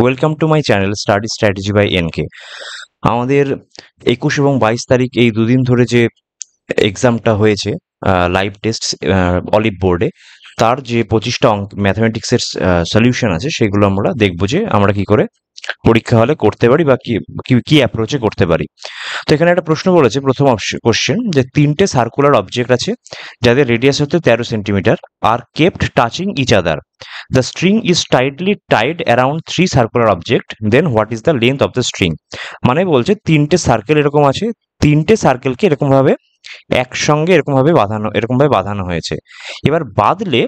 Welcome to my channel study strategy by NK. আমাদের ২১ এবং ২২ তারিখ এই দুদিন ধরে যে এক্সামটা হয়েছে, লাইভ টেস্ট অলিভ বোর্ডে, তার যে ২৫টা ম্যাথমেটিক্সের সলিউশন আছে সেগুলো আমরা দেখবো যে আমরা কি করে পরীক্ষা হলে করতে পারি বা কি কি কি অ্যাপ্রোচে করতে পারি। তো এখানে একটা প্রশ্ন বলেছে, প্রথম কোশ্চেন, যে তিনটে সার্কুলার অবজেক্ট আছে যাদের রেডিয়াস হচ্ছে 13 সেন্টিমিটার, আর kept touching each other. The string is tightly tied around three circular object, then what is the length of the string. মানে বলছে তিনটে সার্কেল এরকম আছে, তিনটে সার্কেলকে এরকম ভাবে একসঙ্গে এরকম ভাবে বাঁধানো হয়েছে। এবার বাঁধলে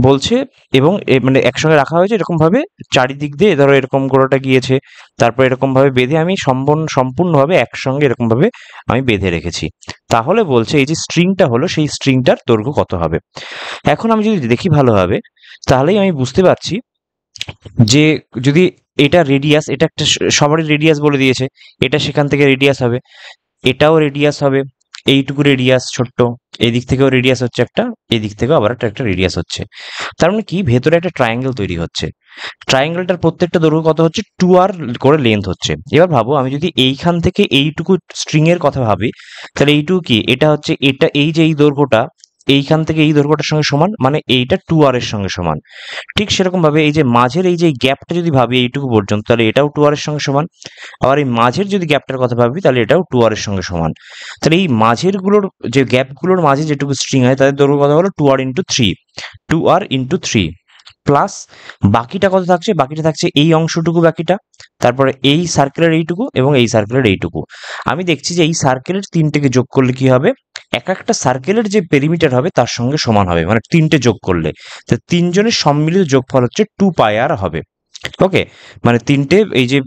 বলছে, এবং মানে একসঙ্গে রাখা হয়েছে এরকম ভাবে, চারিদিক দিয়ে ধরো এরকম গোড়াটা গিয়েছে, তারপর এরকম ভাবে বেঁধে আমি সম্পূর্ণভাবে একসঙ্গে এরকম ভাবে আমি বেঁধে রেখেছি। তাহলে বলছে এই যে স্ট্রিংটা হলো, সেই স্ট্রিংটার দৈর্ঘ্য কত হবে। এখন আমি যদি দেখি ভালোভাবে, তাহলেই আমি বুঝতে পারছি যে যদি এটা রেডিয়াস, এটা একটা সবারই রেডিয়াস বলে দিয়েছে, এটা সেখান থেকে রেডিয়াস হবে, এটাও রেডিয়াস হবে, এইটুকু রেডিয়াস ছোট্ট, এদিক থেকেও রেডিয়াস হচ্ছে একটা, এদিক থেকেও আবার একটা রেডিয়াস হচ্ছে। তার মানে কি, ভেতরে একটা ট্রায়াঙ্গেল তৈরি হচ্ছে। ট্রায়াঙ্গেলটার প্রত্যেকটা দৈর্ঘ্য কত হচ্ছে, 2r করে লেন্থ হচ্ছে। এবার ভাবো, আমি যদি এইখান থেকে এইটুকু স্ট্রিং এর কথা ভাবি, তাহলে এইটুকু কি, এটা হচ্ছে, এটা এই যে এই দৈর্ঘ্যটা এইখান থেকে এই দৈর্ঘ্যটার সঙ্গে সমান, মানে এইটা 2r এর সঙ্গে সমান। ঠিক সেরকম ভাবে এই যে মাঝের এই যে গ্যাপটা যদি ভাবি এইটুকু পর্যন্ত, তাহলে এটাও 2r এর সঙ্গে সমান। আবার এই মাঝের যদি গ্যাপটার কথা ভাবি, তাহলে এটাও 2r এর সঙ্গে সমান। তাহলে এই মাঝের গুলোর, যে গ্যাপগুলোর মাঝে যেটুকু স্ট্রিং হয়, তাদের দৈর্ঘ্য কত হলো, 2r ইন্টু 3 প্লাস বাকিটা কত থাকছে, বাকিটা থাকছে এই অংশটুকু বাকিটা, তারপরে এই সার্কেলের এইটুকু এবং এই সার্কেলের এইটুকু। আমি দেখছি যে এই সার্কেলের তিনটেকে যোগ করলে কি হবে, এক একটা সার্কেলের যে পেরিমিটার হবে তার সঙ্গে সমান হবে, মানে তিনটে যোগ করলে। তো তিনজনের সম্মিলিত যোগফল হচ্ছে 2πr হবে। ওকে, মানে তিনটে এই যে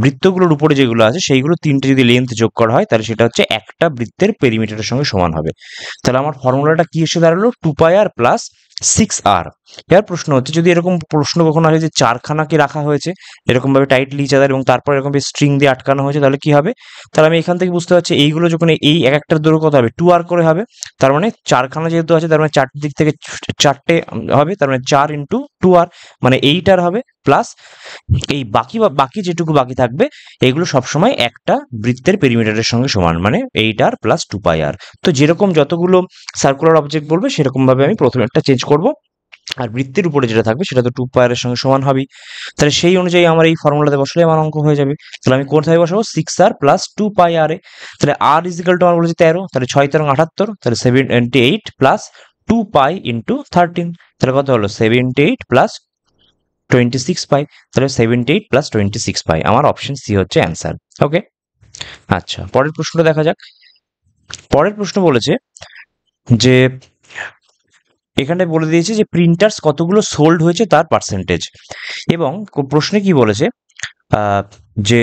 বৃত্তগুলোর উপরে যেগুলো আছে সেইগুলো তিনটে যদি লেন্থ যোগ করা হয়, তাহলে সেটা হচ্ছে একটা বৃত্তের পেরিমিটারের সঙ্গে সমান হবে। তাহলে আমার ফর্মুলাটা কি এসে দাঁড়ালো, 2πr প্লাস 6r। এবার প্রশ্ন হচ্ছে, যদি এরকম প্রশ্ন কখনো আসে যে চারখানা কি রাখা হয়েছে এরকম ভাবে টাইটলি ইচ আদার, এবং তারপর এরকম স্ট্রিং দিয়ে আটকানো হয়েছে, তাহলে কি হবে। তাহলে আমি এখান থেকে বুঝতে পারছি এইগুলো যখন এই এক একটার দৈর্ঘ্য কত হবে, 2r করে হবে। তার মানে চারখানা যেহেতু আছে, তার মানে চারটি দিক থেকে চারটে হবে, তার মানে 4 × 2r, মানে 8r হবে। প্লাস এই বাকি যেটুকু বাকি থাকবে, এগুলো সবসময় একটা বৃত্তের পেরিমিটারের সঙ্গে সমান, মানে 8r প্লাস 2πr। তো যেরকম যতগুলো সার্কুলার অবজেক্ট বলবে সেরকম ভাবে আমি প্রথমে একটা চেঞ্জ করব, আর বৃত্তের উপরে যেটা থাকবে সেটা তো 2πr এর সঙ্গে সমান হবেই। তাহলে সেই অনুযায়ী আমার এই ফর্মুলাতে বসলে আমার অঙ্ক হয়ে যাবে। তাহলে আমি কোথায় বসাবো, 6r প্লাস 2πr এ। তাহলে r ইজিক্যাল টু আমার বলেছে 13, তাহলে 6 × 13 = 78, তাহলে 78 প্লাস 2π ইন্টু 13, তাহলে কত হলো, 78 প্লাস 26π। তাহলে 78 প্লাস 26π, আমার অপশন সি হচ্ছে অ্যান্সার। ওকে, আচ্ছা, পরের প্রশ্নটা দেখা যাক। পরের প্রশ্ন বলেছে যে এখানে বলে দিয়েছে যে প্রিন্টার্স কতগুলো সোল্ড হয়েছে তার পার্সেন্টেজ, এবং প্রশ্নে কি বলেছে, যে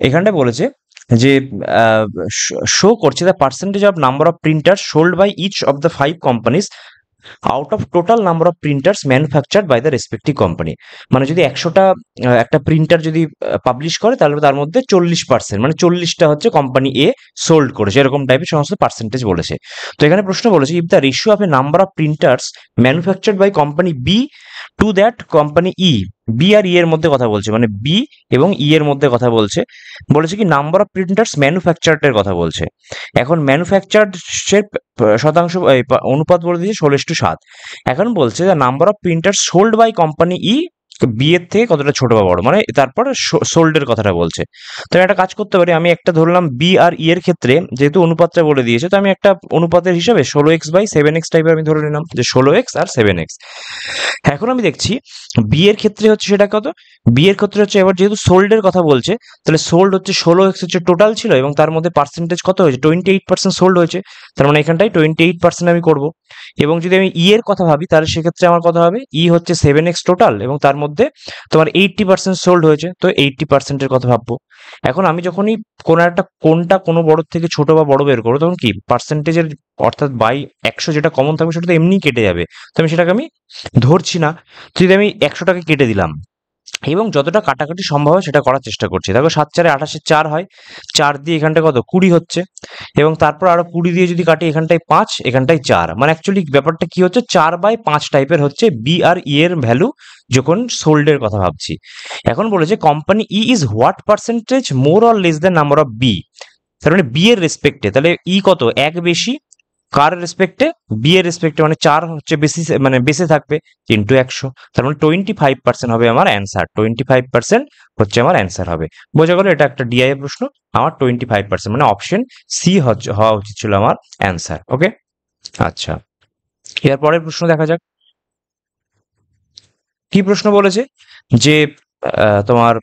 এখানটা বলেছে যে শো করছে the percentage of number of printer sold by each of the 5 companies out of total number of printers manufactured by the respective company. মানে যদি 100টা একটা প্রিন্টার যদি পাবলিশ করে, তাহলে তার মধ্যে 40%, মানে 40টা হচ্ছে কোম্পানি এ সোল্ড করেছে, এরকম টাইপের সমস্ত পার্সেন্টেজ বলেছে। তো এখানে প্রশ্ন বলেছে, if the ratio of a number of printers manufactured by company B to that company E, B আর ই এর মধ্যে কথা বলছে, মানে বি এবং ই এর মধ্যে কথা বলছে। বলেছে কি, নাম্বার অফ প্রিন্টার্স ম্যানুফ্যাকচার্ড এর কথা বলছে। এখন ম্যানুফ্যাকচার্ড শতাংশ অনুপাত বলে দিয়েছে 16:7। এখন বলছে যে number of printer sold by company E B এর থেকে কতটা ছোট বা বড়, মানে তারপর সোল্ড এর কথাটা বলছে। তো আমি একটা কাজ করতে পারি, আমি একটা ধরলাম বি আর ই এর ক্ষেত্রে যেহেতু অনুপাতটা বলে দিয়েছে, তো আমি একটা অনুপাতের হিসাবে 16x/7x টাইপের আমি ধরে নিলাম, যে 16x আর 7x। এখন আমি দেখছি বি এর ক্ষেত্রে হচ্ছে সেটা কত, বি এর ক্ষেত্রে হচ্ছে, এবার যেহেতু সোল্ড এর কথা বলছে, তাহলে সোল্ড হচ্ছে 16x হচ্ছে টোটাল ছিল, এবং তার মধ্যে পার্সেন্টেজ কত হয়েছে, 28% সোল্ড হয়েছে। তার মানে এখানটায় 28% আমি করব। এবং যদি আমি ই এর কথা ভাবি, তাহলে সেক্ষেত্রে আমার কথা হবে, ই হচ্ছে 7x টোটাল, এবং তার মধ্যে তোমার 80% সোল্ড হয়েছে, তো 80%-এর কথা ভাববো। এখন আমি যখনই কোনটা কোনো বড় থেকে ছোট বা বড় বের করবো, তখন কি পার্সেন্টেজের, অর্থাৎ বাই 100 যেটা কমন থাকবে সেটা তো এমনিই কেটে যাবে, তো আমি সেটাকে আমি ধরছি না। যদি আমি 100টাকে কেটে দিলাম, এবং যতটা কাটাকাটি সম্ভব হয় সেটা করার চেষ্টা করছি। দেখো 7 4 28 4 হয়, 4 দিয়ে এখানটা কত 20 হচ্ছে, এবং তারপর আরো 20 দিয়ে যদি কাটি এখানটায় 5, এখানটায় 4, মানে অ্যাকচুয়ালি ব্যাপারটা কি হচ্ছে 4/5 টাইপের হচ্ছে বি আর ই এর ভ্যালু যখন সোল্ডের কথা ভাবছি। এখন বলেছে company E is what percentage more or less than number of B, তার মানে বি এর রেসপেক্টে, তাহলে ই কত 1 বেশি কার রেসপেক্টে, বি এর রেসপেক্টে, মানে 4 হচ্ছে বেশি, মানে বেঁচে থাকবে ইন্টু 100, তার মানে 25% হবে আমার অ্যান্সার, 25% হচ্ছে আমার অ্যান্সার হবে। বোঝা গেল, এটা একটা ডিআই প্রশ্ন, আমার 25%, মানে অপশন সি হওয়া উচিত ছিল আমার অ্যান্সার। ওকে, আচ্ছা, এর পরের প্রশ্ন দেখা যাক। কি প্রশ্ন বলেছে যে তোমার,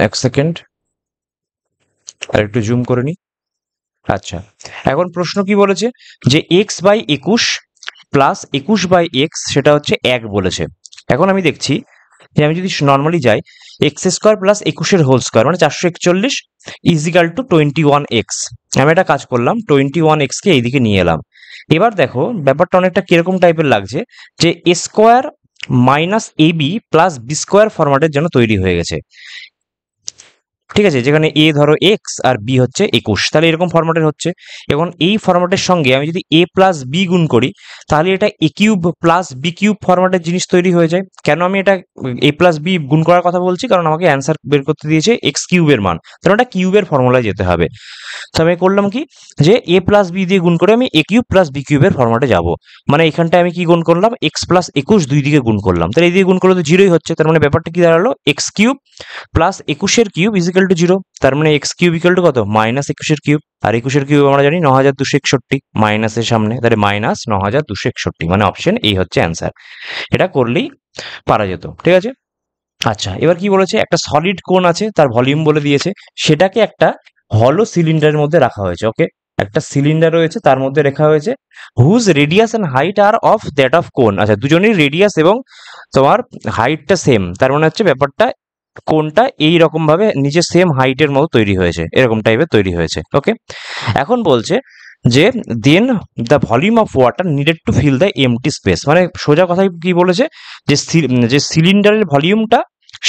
এক সেকেন্ড আর একটু জুম করে নি। আচ্ছা, এখন প্রশ্ন কি বলেছে যে x/21 প্লাস 21/x সেটা হচ্ছে 1 বলেছে। এখন আমি দেখছি যে আমি যদি নর্মালি যাই, x² প্লাস 21 হোল স্কোয়ার মানে 441 ইজিক্যাল টু 21x। আমি একটা কাজ করলাম, 21x কে এইদিকে নিয়ে এলাম। এবার দেখো ব্যাপারটা অনেকটা কিরকম টাইপের লাগছে, যে a square minus ab plus B square ফরম্যাটের জন্য তৈরি হয়ে গেছে। ঠিক আছে, যেখানে এ ধরো এক্স আর বি হচ্ছে 21, তাহলে এরকম ফরম্যাটের হচ্ছে। এখন এই ফরম্যাটের সঙ্গে আমি যদি এ প্লাস বি গুণ করি, তাহলে এটা এ কিউব প্লাস বি কিউব ফরম্যাটের জিনিস তৈরি হয়ে যায়। কেন আমি এটা এ প্লাস বি গুণ করার কথা বলছি, কারণ আমাকে অ্যান্সার বের করতে দিয়েছে এক্স কিউবের মান, তাহলে এটা কিউবের ফর্মুলায় যেতে হবে। তো আমি করলাম কি, যে এ প্লাস বি দিয়ে গুণ করে আমি এ কিউব প্লাস বি কিউবের ফর্মেটে যাব। মানে এখানটায় আমি কি গুণ করলাম, এক্স প্লাস 21 দুই দিকে গুণ করলাম, তাহলে এই দিকে গুণ করলে তো জিরোই হচ্ছে, তার মানে ব্যাপারটা কি দাঁড়ালো, x cube plus 21 cube equal to 0, তার মানে এক্স কিউব ইকুয়াল টু কত মাইনাস 21 কিউব, আর 21 কিউব আমরা জানি 9261, মাইনাসের সামনে, তাহলে মাইনাস 9261, মানে অপশন এই হচ্ছে অ্যান্সার। এটা করলেই পারা যেত, ঠিক আছে। আচ্ছা, এবার কি বলেছে, একটা সলিড কোন আছে, তার ভলিউম বলে দিয়েছে, সেটাকে একটা হলো সিলিন্ডারের মধ্যে রাখা হয়েছে। ওকে, একটা সিলিন্ডার রয়েছে, তার মধ্যে রাখা হয়েছে, whose radius and height are of that of cone. আচ্ছা, দুজনেরই রেডিয়াস এবং তোমার হাইটটা সেম, তার মানে হচ্ছে ব্যাপারটা কোনটা এই রকম ভাবে নিচে সেম হাইটের মতো তৈরি হয়েছে, এরকম টাইপের তৈরি হয়েছে। ওকে, এখন বলছে যে then the volume of water needed to fill the empty space, মানে সোজা কথায় কি বলেছে, যে সিলিন্ডারের ভলিউমটা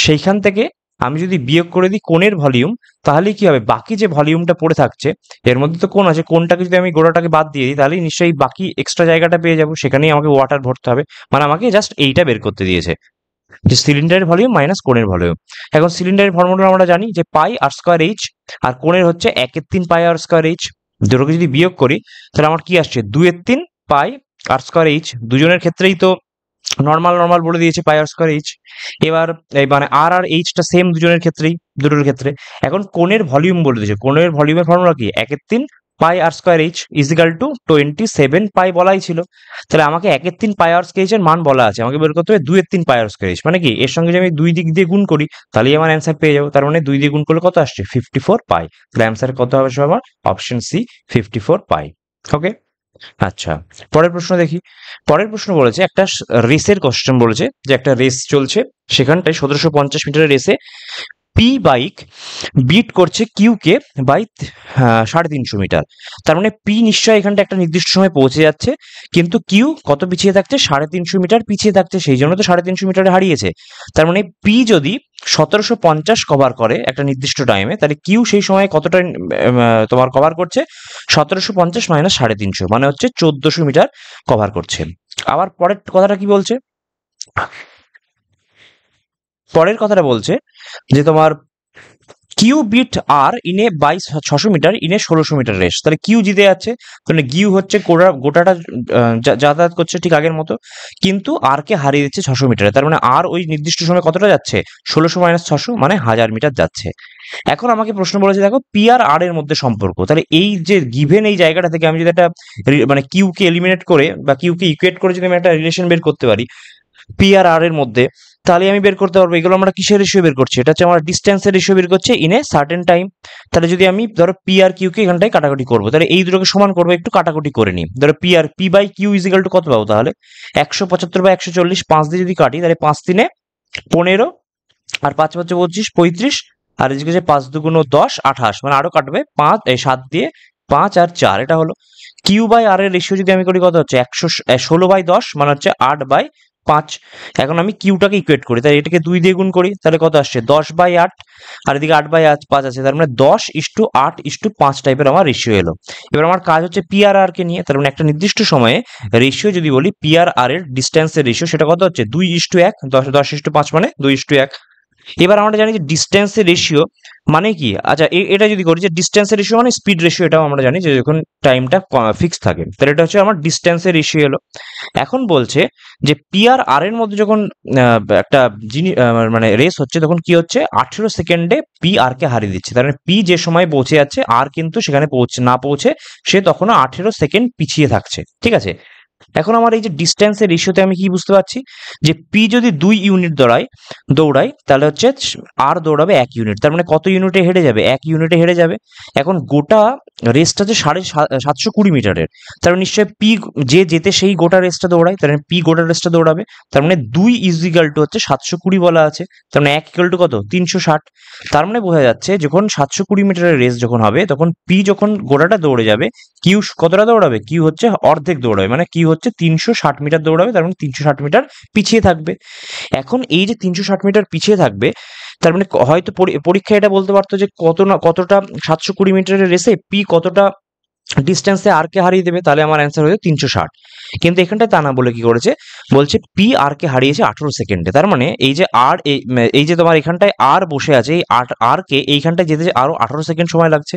সেইখান থেকে আমি যদি বিয়োগ করে দিই কোণের ভলিউম, তাহলে কি হবে, বাকি যে ভলিউমটা পড়ে থাকছে, এর মধ্যে তো কোণ আছে, কোণটাকে যদি আমি গোড়াটাকে বাদ দিয়ে দিই, তাহলে নিশ্চয়ই বাকি এক্সট্রা জায়গাটা পেয়ে যাবো, সেখানেই আমাকে ওয়াটার ভরতে হবে। মানে আমাকে জাস্ট এইটা বের করতে দিয়েছে, যে সিলিন্ডারের ভলিউম মাইনাস কোণের ভলিউম। এখন সিলিন্ডারের ফর্মুলা আমরা জানি যে পাই আর স্কোয়ার এইচ, আর কোণের হচ্ছে 1/3 পাই আর স্কোয়ার এইচ। দুটোকে যদি বিয়োগ করি তাহলে আমার কি আসছে, 2/3 পাই আর স্কোয়ার এইচ, দুজনের ক্ষেত্রেই তো নর্মাল নর্মাল বলে দিয়েছে পাই আর স্কোয়ার এইচ। এবার এই মানে আর আর এইচটা সেম দুজনের ক্ষেত্রেই, দুটোর ক্ষেত্রে। এখন কোণের ভলিউম বলে দিয়েছে, কোণের ভলিউমের ফর্মুলা কি, 1/3 পাই আর স্কোয়ার এইচ ইজিক্যাল টু 27 পাই বলাই ছিল, তাহলে আমাকে 1/3 পাই আর স্কোয়ার এইচের মান বলা আছে, আমাকে বের করতে হবে 2/3 পাই আর স্কোয়ার এইচ, মানে কি এর সঙ্গে যদি আমি দুই দিক দিয়ে গুণ করি তাহলেই আমার অ্যান্সার পেয়ে যাবো, তার মানে 2 দিয়ে গুণ করলে কত আসছে 54 পাই, তাহলে অ্যান্সার কত হবে সব আমার অপশন সি 54 পাই। ওকে, আচ্ছা, পরের প্রশ্ন দেখি। পরের প্রশ্ন বলেছে একটা রেসের কোশ্চেন বলেছে, যে একটা রেস চলছে, সেখানটায় 1750 মিটারের রেসে পি বাইক বিট করছে কিউ কে বাই 350 মিটার। তার মানে পি নিশ্চয়ই এখানটা একটা নির্দিষ্ট সময় পৌঁছে যাচ্ছে, কিন্তু কিউ কত পিছিয়ে থাকছে, 350 মিটার পিছিয়ে থাকছে, সেই জন্য তো 350 মিটারে হারিয়েছে। তার মানে পি যদি 1750 কভার করে একটা নির্দিষ্ট টাইমে, তাহলে কিউ সেই সময় কতটা তোমার কভার করছে, 1750 মাইনাস 350, মানে হচ্ছে 1400 মিটার কভার করছে। আবার পরের কথাটা কি বলছে, পরের কথাটা বলছে যে তোমার কিউ বিট আর ইনে বাই 600 মিটার ইনে 1600 মিটার রেস, তাহলে কিউ জিতে যাচ্ছে, তাহলে কিউ হচ্ছে গোটাটা যাতায়াত করছে ঠিক আগের মতো, কিন্তু আর কে হারিয়ে দিচ্ছে 600 মিটারে, তার মানে আর ওই নির্দিষ্ট সময় কতটা যাচ্ছে, 1600 মাইনাস 600 মানে 1000 মিটার যাচ্ছে। এখন আমাকে প্রশ্ন বলেছে দেখো পি আর আর এর মধ্যে সম্পর্ক, তাহলে এই যে গিভেন এই জায়গাটা থেকে আমি যদি একটা মানে কিউ কে এলিমিনেট করে বা কিউ কে ইকুয়েট করে যদি আমি একটা রিলেশন বের করতে পারি পি আর আর এর মধ্যে, তাহলে আমি বের করতে পারবো এগুলো আমরা কিসের রেশিও বের করছি, এটা হচ্ছে আমরা ডিস্টেন্সের রেশিও বের করছি ইন এ সার্টেন টাইম। তাহলে যদি আমি ধরো পি আর কিউ কে এখানটায় কাটাকুটি করবো, তাহলে এই দুটোকে সমান করবো, একটু কাটাকুটি করে নিই, ধরো P by Q equal to কত পাবো, তাহলে 175/140, 5 দিয়ে যদি কাটি তাহলে 5 3 15, আর 5 5 25 35, আর এদিকে যে 5 2 10 28, মানে আরো কাটবে 7 দিয়ে 5 আর 4, এটা হলো কিউ বাই আর এর রেশিও যদি আমি করি কত হচ্ছে 116/10, মানে হচ্ছে 8/4, 5। এখন আমি কিউটাকে ইকুয়েট করি, তাই এটাকে 2 দিয়ে গুণ করি, তাহলে কত আসছে 10/8, আর এদিকে 8/5 আছে, তার মানে 10:8:5 টাইপের আমার রেশিও এলো। এবার আমার কাজ হচ্ছে পি আর আর কে নিয়ে, তার মানে একটা নির্দিষ্ট সময়ে রেশিও যদি বলি পি আর আর এর ডিস্টেন্সের রেশিও, সেটা কত হচ্ছে 2:1, 10:5 মানে 2:1। এবার আমরা জানি যে ডিস্টেন্সের রেশিও মানে কি, আচ্ছা এটা যদি করি যে ডিস্টেন্সের রেশিও মানে স্পিড রেশিও, এটাও আমরা জানি যে যখন টাইমটা ফিক্স থাকে, তাহলে এটা হচ্ছে আমার ডিস্টেন্সের রেশিও এলো। এখন বলছে যে পি আর আর এর মধ্যে যখন একটা জিনিস মানে রেস হচ্ছে, তখন কি হচ্ছে 18 সেকেন্ডে পি আর কে হারিয়ে দিচ্ছে, তার মানে পি যে সময় পৌঁছে যাচ্ছে আর কিন্তু সেখানে না পৌঁছে সে তখনও 18 সেকেন্ড পিছিয়ে থাকছে, ঠিক আছে। এখন আমার এই যে ডিস্টেন্সের রেশিওতে আমি কি বুঝতে পারছি যে পি যদি 2 ইউনিট দৌড়ায় তাহলে হচ্ছে আর দৌড়াবে 1 ইউনিট, তার মানে কত ইউনিটে হেরে যাবে, 1 ইউনিটে হেরে যাবে। এখন গোটা রেসটা হচ্ছে 720 মিটারের, তার মানে নিশ্চয়ই পি যে যেতে সেই গোটা রেসটা দৌড়ায়, তার মানে পি গোটা রেসটা দৌড়াবে, তার মানে 2 হচ্ছে 720 বলা আছে, তার মানে 1 কত 360। তার মানে বোঝা যাচ্ছে যখন 720 মিটারের রেস যখন হবে, তখন পি যখন গোটাটা দৌড়ে যাবে, কিউ কতটা দৌড়াবে, কিউ হচ্ছে অর্ধেক দৌড়াবে, মানে কিউ হচ্ছে 360 মিটার দৌড়াবে, তার মানে 360 মিটার পিছিয়ে থাকবে। এখন এই যে 360 মিটার পিছিয়ে থাকবে, তার মানে হয়তো পরীক্ষা এটা বলতে পারতো যে কতটা 720 মিটারের রেসে পি কতটা ডিস্টেন্সে আর কে হারিয়ে দেবে, তাহলে আমার অ্যান্সার হয়ে 360। কিন্তু এখানটায় তা না বলে কি করেছে, বলছে পি আর কে হারিয়েছে 18 সেকেন্ডে, তার মানে এই যে আর এই যে তোমার এখানটায় আর বসে আছে, এই আর কে এইখানটায় যেতে আরো 18 সেকেন্ড সময় লাগছে,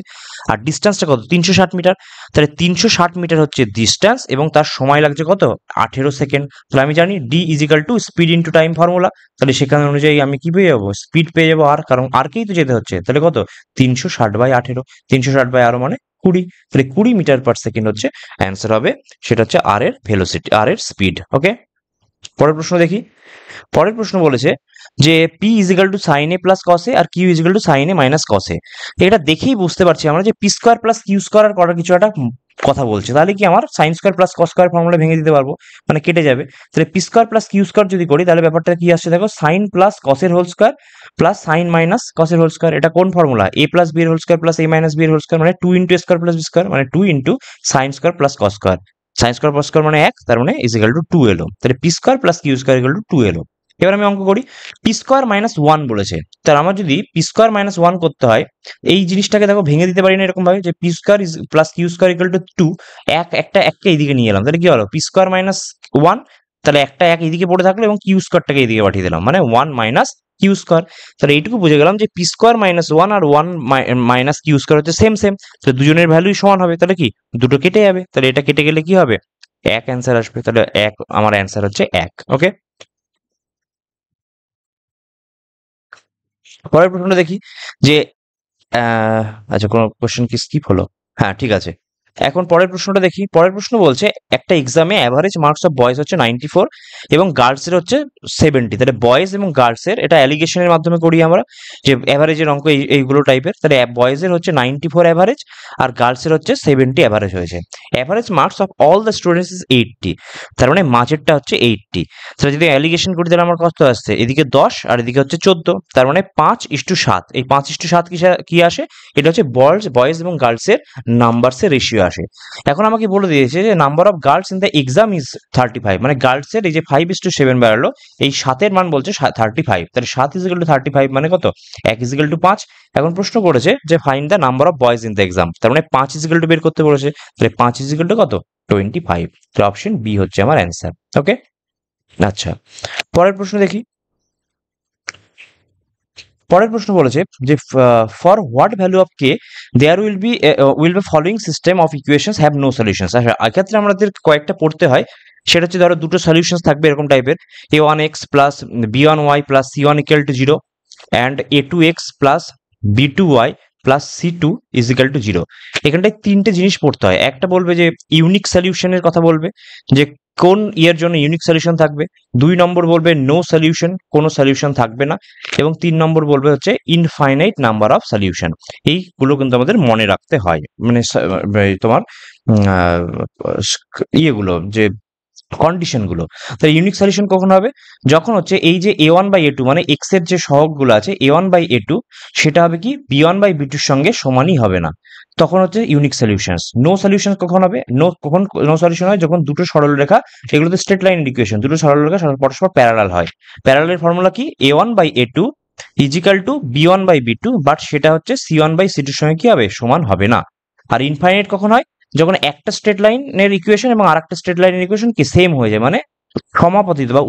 আর ডিস্টেন্সটা কত 360 মিটার, তাহলে 360 মিটার হচ্ছে ডিস্টেন্স এবং তার সময় লাগছে কত 18 সেকেন্ড। তাহলে আমি জানি D equal to speed into time formula, তাহলে সেখানে অনুযায়ী আমি কি পেয়ে যাবো, স্পিড পেয়ে যাবো আর, কারণ আর কেই তো যেতে হচ্ছে, তাহলে কত 360/18, 360/18 মানে 20, তাহলে 20 মিটার/সেকেন্ড হচ্ছে অ্যান্সার হবে, সেটা হচ্ছে আর এর ভেলোসিটি, আর এর স্পিড। ওকে, পরের প্রশ্ন দেখি। পরের প্রশ্ন বলেছে যে P equal to sin A plus cos A আর Q equal to sin A minus cos A. এটা দেখেই বুঝতে পারছি আমরা যে P square plus Q square করার কিছু একটা কথা বলছে, তাহলে কি আমার sin square plus cos square formula ভেঙে দিতে পারবো, মানে কেটে যাবে। তাহলে P square plus Q square যদি করি, তাহলে ব্যাপারটা কি আসছে দেখো, সাইন প্লাস কসের whole square plus sine minus কসের হোল স্কোয়ার। এটা কোন ফর্মুলা, এ প্লাস বি এর whole square plus A minus B এর হোল স্কোয়ার, মানে 2 into A square plus B square, মানে 2 into sine square plus cos square. Sine square plus square মানে 1, তার মানে ইজিক্যাল টু 2 এলো, তাহলে P square plus Q square equal to 2 এলো। এবার আমি অঙ্ক করি, পি স্কোয়ার মাইনাস 1 বলেছে, তাহলে আমার যদি পি স্কোয়ার মাইনাস 1 করতে হয়, এই জিনিসটাকে দেখো ভেঙে দিতে পারি না এরকম ভাবে, যে P square is plus Q square equal to 2, একটা এককে এইদিকে নিয়ে এলাম, তাহলে কি হলো পি স্কোয়ার মাইনাস 1, তাহলে একটা এক এইদিকে পড়ে থাকলো এবং কিউ স্কোয়ারটাকে এইদিকে পাঠিয়ে দিলাম, মানে 1 মাইনাস কিউ স্কোয়ার। তাহলে এইটুকু বুঝে গেলাম যে পি স্কোয়ার মাইনাস 1 আর 1 মাইনাস কিউ স্কোয়ার হচ্ছে সেম সেম, তো দুজনের ভ্যালুই সমান হবে, তাহলে কি দুটো কেটে যাবে, তাহলে এটা কেটে গেলে কি হবে 1 অ্যান্সার আসবে, তাহলে 1 আমার অ্যান্সার হচ্ছে 1। ওকে, পরের প্রশ্নটা দেখি যে আচ্ছা কোনো কোশ্চেন কি স্কিপ হলো, হ্যাঁ ঠিক আছে। এখন পরের প্রশ্নটা দেখি, পরের প্রশ্ন বলছে একটা এক্সামে অ্যাভারেজ মার্কস অফ বয়েজ হচ্ছে 94 এবং গার্লসের হচ্ছে 70, তাহলে বয়েজ এবং গার্লসের এটা অ্যালিগেশনের মাধ্যমে করি আমরা, যে অ্যাভারেজের অঙ্ক এইগুলো টাইপের, তাহলে বয়েজের হচ্ছে 94 অ্যাভারেজ আর গার্লসের হচ্ছে 70 অ্যাভারেজ হয়েছে। Average marks of all the students is 80, তার মানে মাঝেরটা হচ্ছে 80, তাহলে যদি অ্যালিগেশন করি তাহলে আমার কত আসছে, এদিকে 10 আর এদিকে হচ্ছে 14, তার মানে 5:7, এই 5:7 কি আসে, এটা হচ্ছে বয়েজ এবং গার্লসের নাম্বারসের রেশিও আসে। এখন আমাকে বলে দিয়েছে যে number of girls in the exam is 35, মানে গার্লসের এই যে 5:7 বেরোলো, এই 7-এর মান বলছে 35, তাহলে 7 ইজিক্যাল টু 35 মানে কত 1 ইজিক্যাল টু 5। এখন প্রশ্ন করেছে যে find the number of boys in the exam, তার মানে 5 ইজিক্যাল টু বের করতে বলেছে, তাহলে 5 ইজিক্যাল টু কত 25, তাহলে অপশন বি হচ্ছে আমার অ্যান্সার। ওকে, আচ্ছা পরের প্রশ্ন দেখি। পরের প্রশ্ন বলেছে যে for what value of K there will be following system of equations have no solutions. আচ্ছা এক্ষেত্রে আমাদের কয়েকটা পড়তে হয়, সেটা হচ্ছে ধরো দুটো সলিউশনস থাকবে এরকম টাইপের, a1x plus b1y plus c1 equal to 0 and a2x plus b2y plus c2 is equal to 0। এখানটায় তিনটে জিনিস পড়তে হয়, একটা বলবে যে ইউনিক সলিউশনের কথা বলবে, যে কোন ইয়ের জন্য ইউনিক সলিউশন থাকবে, 2 নম্বর বলবে নো সলিউশন, কোনো সলিউশন থাকবে না, এবং 3 নম্বর বলবে হচ্ছে ইনফাইনাইট নাম্বার অফ সলিউশন। এইগুলো কিন্তু আমাদের মনে রাখতে হয়, মানে তোমার ইয়েগুলো যে কন্ডিশনগুলো। তাহলে ইউনিক সলিউশন কখন হবে? যখন হচ্ছে এই যে a1/a2 মানে x এর যে সহগগুলো আছে a1/a2 সেটা হবে কি b1/b2 এর সঙ্গে সমানই হবে না, তখন হচ্ছে ইউনিক সলিউশনস। নো সলিউশন কখন হবে? কখন নো সলিউশন হয়? যখন দুটো সরলরেখা, এগুলো তো স্ট্রেট লাইন ইকুয়েশন, দুটো সরলরেখা পরস্পর প্যারালাল হয়। প্যারালালের ফর্মুলা কি? a1/a2 is equal two b1/b2, but সেটা হচ্ছে c1/c2 এর সঙ্গে কি হবে? সমান হবে না। আর ইনফাইনাইট কখন হয়? যখন একটা স্ট্রেট লাইনের ইকুয়েশন এবং আরেকটা স্ট্রেট লাইনের ইকুয়েশন কি সেম হয়ে যায়, মানে সমাপতিত বা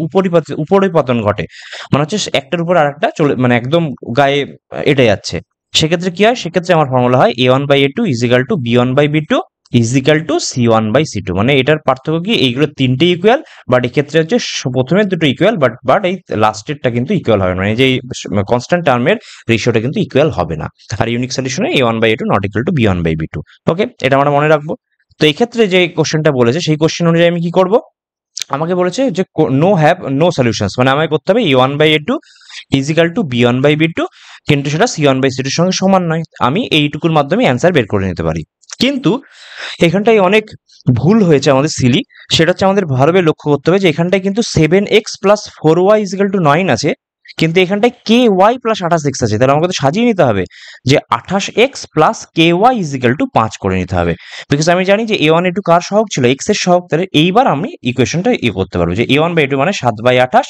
উপরিপতন ঘটে, মানে হচ্ছে একটার উপর আরেকটা চলে, মানে একদম গায়ে এটে যাচ্ছে। সেক্ষেত্রে কি হয়? সেক্ষেত্রে আমার ফর্মুলা হয় a1/a2 is equal two b1/b2 is equal two c1/c2। মানে এটার পার্থক্য কি? এইগুলো তিনটে ইকুয়াল, বাট এক্ষেত্রে হচ্ছে প্রথমের দুটো ইকুয়াল, বাট এই লাস্টেরটা কিন্তু ইকুয়াল হবে না, মানে যে কনস্ট্যান্ট টার্মের রেশিওটা কিন্তু ইকুয়াল হবে না। আর ইউনিক সলিউশনে a1/a2 not equal to b1/b2। Okay, এটা আমরা মনে রাখবো। তো এই ক্ষেত্রে যে কোশ্চেনটা বলেছে সেই কোশ্চেন অনুযায়ী আমি কি করব? আমাকে বলেছে যে নো সলিউশনস, মানে আমাকে করতে হবে a1/a2 ইজিক্যাল টু b1/b2, কিন্তু সেটা c1/c2 এর সঙ্গে সমান নয়। আমি এইটুকুর মাধ্যমে অ্যান্সার বের করে নিতে পারি। কিন্তু এখানটায় অনেক ভুল হয়েছে আমাদের সিলি। সেটা হচ্ছে আমাদের ভালোভাবে লক্ষ্য করতে হবে যে এখানটায় কিন্তু 7x plus 4y is equal two 9 আছে, কিন্তু এখানটায় ky প্লাস 28x আছে। তাহলে আমাকে তো সাজিয়ে নিতে হবে যে 28x plus ky is equal two 5 করে নিতে হবে। বিকজ আমি জানি যে a1 a2 কার সহগ ছিল? x এর সহগ। তাহলে এইবার আমি ইকুয়েশনটা করতে পারবো যে a1/a2 মানে 7/28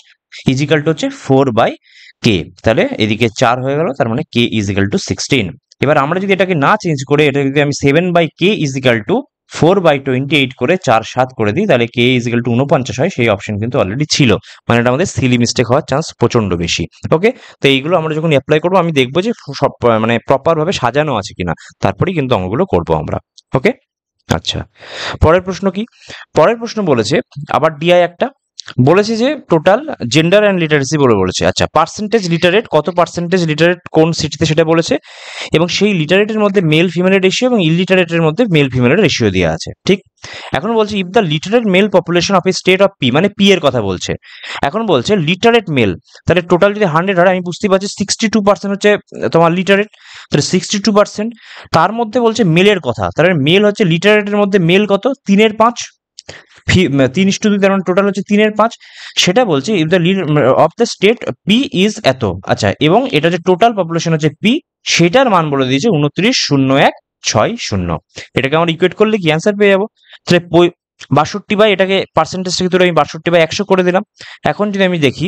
ইজিক্যাল টু হচ্ছে 4/k। তাহলে এদিকে 4 হয়ে গেল, তার মানে k ইজিক্যাল টু 16। এবার আমরা যদি এটাকে না চেঞ্জ করে এটা যদি আমি 7/k ইজিক্যাল টু 4/28 করে 4/7 করে দিই, তাহলে k ইজিক্যাল টু 49 হয়। সেই অপশন কিন্তু অলরেডি ছিল, মানে এটা আমাদের সিলি মিস্টেক হওয়ার চান্স প্রচন্ড বেশি। ওকে, তো এইগুলো আমরা যখন অ্যাপ্লাই করবো আমি দেখবো যে সব মানে প্রপার ভাবে সাজানো আছে কিনা, তারপরেই কিন্তু অঙ্কগুলো করবো আমরা। ওকে, আচ্ছা, পরের প্রশ্ন কি? পরের প্রশ্ন বলেছে আবার ডিআই একটা বলেছে যে টোটাল জেন্ডার অ্যান্ড লিটারেসি বলেছে। আচ্ছা, পার্সেন্টেজ লিটারেট, কত পার্সেন্টেজ লিটারেট কোন সিটিতে সেটা বলেছে, এবং সেই লিটারেটের মধ্যে মেল ফিমেলের রেশিও এবং ইলিটারেটের মধ্যে মেল ফিমেলের রেশিও দেওয়া আছে। ঠিক, এখন বলছে if the literate male population of a state of P, মানে পি এর কথা বলছে। এখন বলছে লিটারেট মেল, তাহলে টোটাল যদি 100 হয়, আমি বুঝতে পারছি 62% হচ্ছে তোমার লিটারেট, তাহলে 62%। তার মধ্যে বলছে মেলের কথা, তাহলে মেল হচ্ছে লিটারেটের মধ্যে মেল কত? 3/5, 3:2, তার মানে টোটাল হচ্ছে 3/5। সেটা বলছে if the of the state P is এত। আচ্ছা, এবং এটা যে টোটাল পপুলেশন হচ্ছে পি, সেটার মান বলে দিয়েছে 29,0160। এটাকে আমরা ইকুয়েট করলে কি অ্যান্সার পেয়ে যাবো? তাহলে 62 বাই এটাকে পার্সেন্টেজ থেকে ধরে আমি 62/100 করে দিলাম। এখন যদি আমি দেখি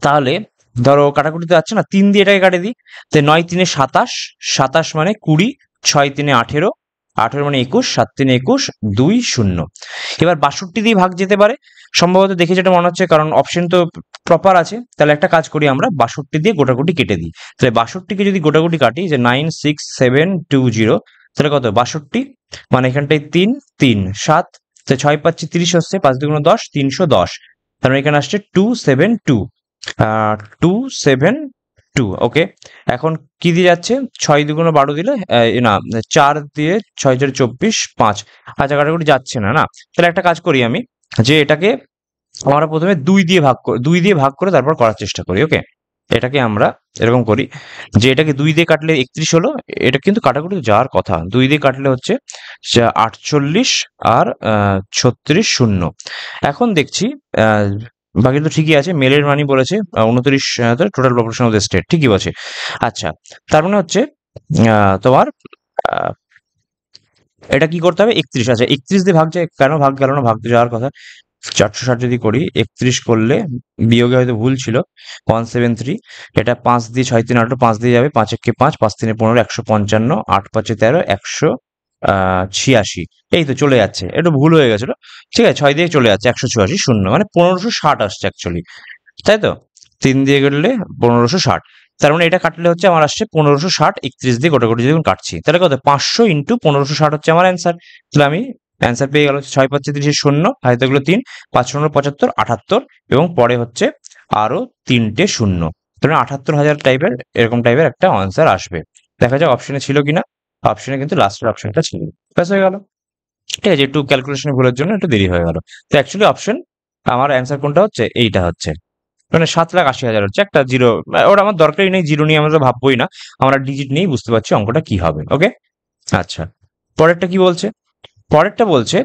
তাহলে ধরো কাটাকুটিতে যাচ্ছে না, 3 দিয়ে এটাকে কাটে দিই, তো 9×3 = 27, 27 মানে 20, 6×3 = 18, 18 মানে 21, 7×3 = 21, 2 0। এবার 62 দিয়ে ভাগ যেতে পারে সম্ভবত, দেখে যেটা মনে হচ্ছে, কারণ অপশন তো প্রপার আছে। তাহলে একটা কাজ করি আমরা, 62 দিয়ে গোটাগুটি কেটে দিই। তাহলে 62কে যদি গোটাগুটি কাটি, যে 96720, তাহলে কত? 62 মানে এখানটায় 3 3 7, 6×5 = 30 হচ্ছে, 5×2 = 10, 310। তার মানে এখানে আসছে 272, 272। ওকে, এখন কি দিয়ে যাচ্ছে? 6×2 = 12 দিলে না, 4 দিয়ে 6×4 = 24, 5। আচ্ছা, কাটাকুটি যাচ্ছে না, না। তাহলে একটা কাজ করি আমি, যে এটাকে আমরা প্রথমে 2 দিয়ে ভাগ করে তারপর করার চেষ্টা করি। ওকে, এটাকে আমরা এরকম করি যে এটাকে 2 দিয়ে কাটলে 31 হলো, এটা কিন্তু কাটাকুটি যাওয়ার কথা। 2 দিয়ে কাটলে হচ্ছে 48 আর 36 শূন্য। এখন দেখছি বাকি তো ঠিকই আছে, মেলের মানই বলেছে 29, total population of the state ঠিকই বলছে। আচ্ছা, তার মানে হচ্ছে তোমার এটা কি করতে হবে? 31। আচ্ছা, 31 দিয়ে ভাগ যায় কেন? ভাগ গেল না, ভাগ যাওয়ার কথা। 460 যদি করি, 31 করলে বিয়োগে হয়তো ভুল ছিল, 173। এটা 5 দিয়ে 6×3 = 18, 5 দিয়ে যাবে, 5×1 = 5, 5×3 = 15, 155, 8×5 = 13, 186। এই তো চলে যাচ্ছে, একটু ভুল হয়ে গেছিল। ঠিক আছে, 6 দিয়ে চলে যাচ্ছে, 186 শূন্য, মানে 1560 আসছে অ্যাকচুয়ালি, তাই তো? 3 দিয়ে কাটলে 1560, তার মানে এটা কাটলে হচ্ছে আমার আসছে 1560। 31 দিয়ে গোটাগুটি যখন কাটছি, তাহলে কত? 500 × 1560 হচ্ছে আমার অ্যান্সার। তাহলে আমি অ্যান্সার পেয়ে গেল 6×5 = 30, শূন্য, হাতে 3, 5×9 = 75, 78, এবং পরে হচ্ছে আরো 3টে শূন্য, তাহলে 78,000 টাইপের, এরকম টাইপের একটা অ্যান্সার আসবে। দেখা যাক অপশনে ছিল কিনা। অপশনে কিন্তু লাস্টের অপশনটা ছিল। ব্যাস হয়ে গেল। ঠিক আছে, একটু ক্যালকুলেশনে ভুলের জন্য একটু দেরি হয়ে গেল। তো অ্যাকচুয়ালি অপশন আমার অ্যান্সার কোনটা হচ্ছে? এইটা হচ্ছে, মানে 7,80,000 হচ্ছে একটা জিরো। ওটা আমার দরকারই নেই, জিরো নিয়ে আমরা তো ভাববোই না, আমরা ডিজিট নিয়েই বুঝতে পারছি অঙ্কটা কি হবে। ওকে, আচ্ছা, পরেরটা কি বলছে? পরেরটা বলছে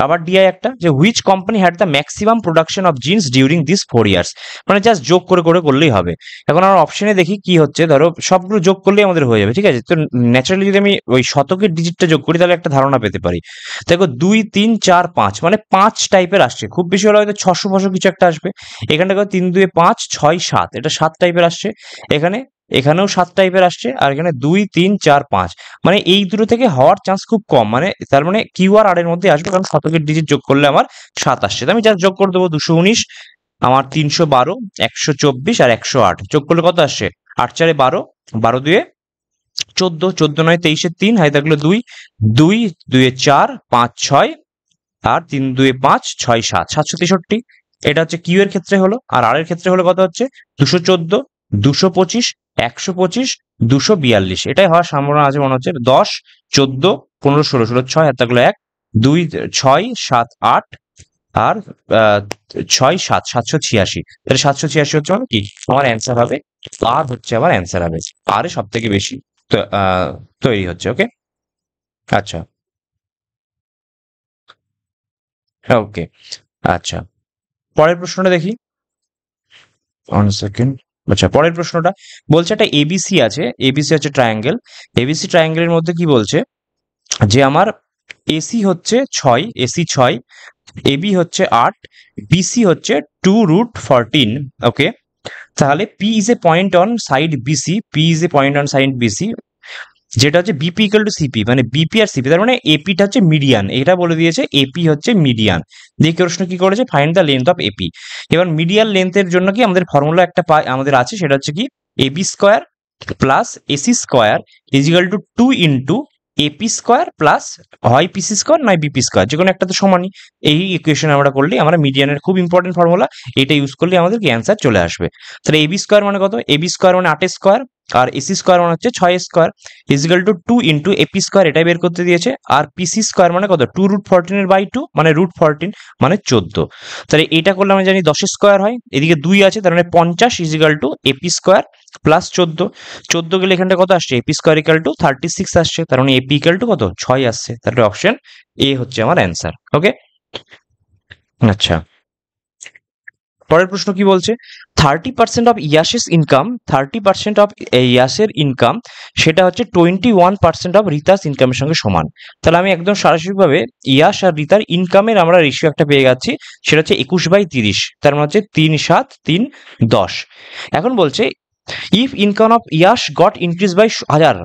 আবার ডিআই একটা, যে which company had the maximum production of jeans during this 4 years, মানে জাস্ট যোগ করে করে করলেই হবে। এখন আমার অপশনে দেখি কি হচ্ছে, ধরো সবগুলো যোগ করলেই আমাদের হয়ে যাবে, ঠিক আছে। তো ন্যাচারালি যদি আমি ওই শতকের ডিজিটটা যোগ করি তাহলে একটা ধারণা পেতে পারি। দেখো 2 3 4 5 মানে 5 টাইপের আসছে, খুব বেশি হলে হয়তো 600 কিছু একটা আসবে। এখানটা 3 2 5 6 7, এটা 7 টাইপের আসছে। এখানে এখানেও 7 টাইপের আসছে, আর এখানে 2 3 4 5, মানে এই দুটো থেকে হওয়ার চান্স খুব কম, মানে তার মানে কিউ আর আর এর মধ্যে আসবে, কারণ শতকের ডিজিট যোগ করলে আমার 7 আসছে। তো আমি জাস্ট যোগ করে দেবো 219, আমার 312, 124 আর 108 যোগ করলে কত আসছে? 8 4 12, 12 2 14, 14 9 23 3, হাই থাকলো 2, 2 2 4 5 6 আর 3 2 5 6 7, 763। এটা হচ্ছে কিউ এর ক্ষেত্রে হলো, আর আর এর ক্ষেত্রে হলো কত হচ্ছে? 214, 225, 125, 242, এটাই হওয়ার সম্ভাবনা আছে মনে হচ্ছে। 10 14 15 16, 16 6, হাত থাকলো 1 2 6 7 8 আর 6 7, 786। তাহলে 786 হচ্ছে মানে কি আমার অ্যান্সার হবে, আর হচ্ছে আমার অ্যান্সার হবে, আর সব থেকে বেশি তৈরি হচ্ছে। ওকে, আচ্ছা, ওকে, আচ্ছা, পরের প্রশ্নটা দেখি। 1 সেকেন্ড। আচ্ছা, পরের প্রশ্নটা বলছে একটা এবিসি আছে, এবিসি হচ্ছে ট্রায়াঙ্গেল। এবিসি ট্রায়াঙ্গেলের মধ্যে কি বলছে, যে আমার এসি হচ্ছে 6, এসি 6, এবি হচ্ছে 8, বিসি হচ্ছে 2√14। ওকে, তাহলে P is a point on side BC, P is a point on side BC, যেটা হচ্ছে বিপি ইকুয়াল টু সিপি, মানে বিপি আর সিপি, তার মানে এপিটা হচ্ছে মিডিয়ান, এটা বলে দিয়েছে এপি হচ্ছে মিডিয়ান। দিয়ে প্রশ্ন কি করেছে, find the length of AP. এবার মিডিয়াল লেন্থের জন্য কি আমাদের ফর্মুলা একটা আমাদের আছে, সেটা হচ্ছে কি AB square plus AC square equal to 2 into AP square plus হয় পিসি স্কোয়ার নয় বিপি স্কোয়ার, যে কোনো একটা তো সমানই। এই ইকুয়েশন আমরা করলেই আমরা মিডিয়ানের খুব ইম্পর্টেন্ট ফর্মুলা, এটা ইউজ করলে আমাদের কি অ্যান্সার চলে আসবে। তাহলে এবি স্কোয়ার মানে কত? এবি স্কোয়ার মানে 8 স্কোয়ার, আর এসি স্কোয়ার মানে হচ্ছে 6 square equal to 2 into AP square, এটাই বের করতে দিয়েছে। আর পিসি স্কোয়ার মানে কত? 2√14 এর বাই 2 মানে √14 মানে 14। তাহলে এটা করলে আমরা জানি 10 স্কোয়ার হয়, এদিকে 2 আছে, তার মানে 50 equal to AP square plus 14, 14 গেলে এখানটা কত আসছে? এপি স্কোয়ার ইকাল টু 36 আসছে, তার মানে এপি ইকাল টু কত? 6 আসছে। তাহলে অপশন এ হচ্ছে আমার অ্যান্সার। ওকে, আচ্ছা, পরের প্রশ্ন কি বলছে, 30% of Yasser income, 30% of Yasser income সেটা হচ্ছে 21% অফ রিতাস ইনকামের সঙ্গে সমান। তাহলে আমি একদম সরাসরিভাবে ইয়াস আর রিতার ইনকামের আমরা রেশিও একটা পেয়ে যাচ্ছি, সেটা হচ্ছে 21/30, তার মানে হচ্ছে 3 7 3 10। এখন বলছে if income of Yash got increase by 1000,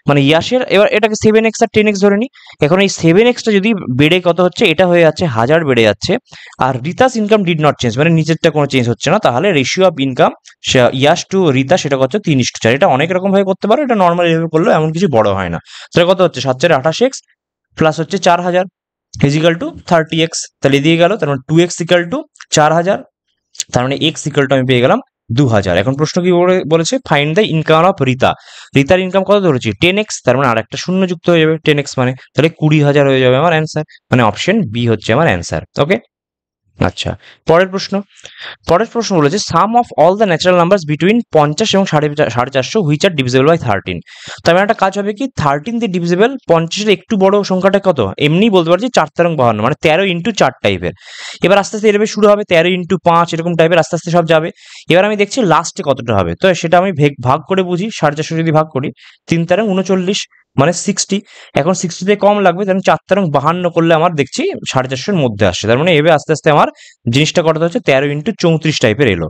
মানে ইয়াশের, এবার এটাকে 7x আর 10x ধরে নি। এখন এই 7xটা যদি বেড়ে কত হচ্ছে, এটা হয়ে যাচ্ছে 1000 বেড়ে যাচ্ছে, আর Rita's income did not change, মানে নিচেরটা কোনো চেঞ্জ হচ্ছে না, তাহলে ratio of income Yash's to Rita সেটা কত? 3:4। এটা অনেক রকম ভাবে করতে পারো, এটা নর্মাল এভাবে করলেও এমন কিছু বড় হয় না। তাহলে কত হচ্ছে? 7 4 28x প্লাস হচ্ছে 4000 ইজিক্যাল টু 30x, তাহলে এদিকে গেল, তার মানে 2x ইকাল টু 4000, তার মানে এক্স ইকুয়াল টু আমি পেয়ে গেলাম 2000। এখন প্রশ্ন কি বলেছে, find the income of Rita. রিতার ইনকাম কত ধরেছি? 10x, তার মানে আর একটা শূন্য যুক্ত হয়ে যাবে, 10x মানে তাহলে 20,000 হয়ে যাবে আমার অ্যান্সার, মানে অপশন বি হচ্ছে আমার অ্যান্সার। ওকে, আচ্ছা, পরের প্রশ্ন। পরের প্রশ্ন বলেছে sum of all the natural numbers between 50 এবং 450 হুইচ আর ডিভিজিবল বাই 13। তবে একটা কাজ হবে কি, 13 দিয়ে ডিভিজিবল, 50 এর একটু বড় সংখ্যাটা কত? এমনি বলতে পারছি 4 13 52, মানে 13 ইন্টু 4 টাইপের। এবার আস্তে আস্তে এভাবে শুরু হবে, 13 ইন্টু 5 এরকম টাইপের আস্তে আস্তে সব যাবে। এবার আমি দেখছি লাস্টে কতটা হবে, তো সেটা আমি ভাগ করে বুঝি। 450 যদি ভাগ করি, 3 13 39 মানে 60। এখন 60 থেকে কম লাগবে, তাহলে 4 13 52 করলে আমার দেখছি 450 মধ্যে আসছে, তার মানে এভাবে আস্তে আস্তে আমার জিনিসটা কত হচ্ছে? 13 ইন্টু 34 টাইপের এলো।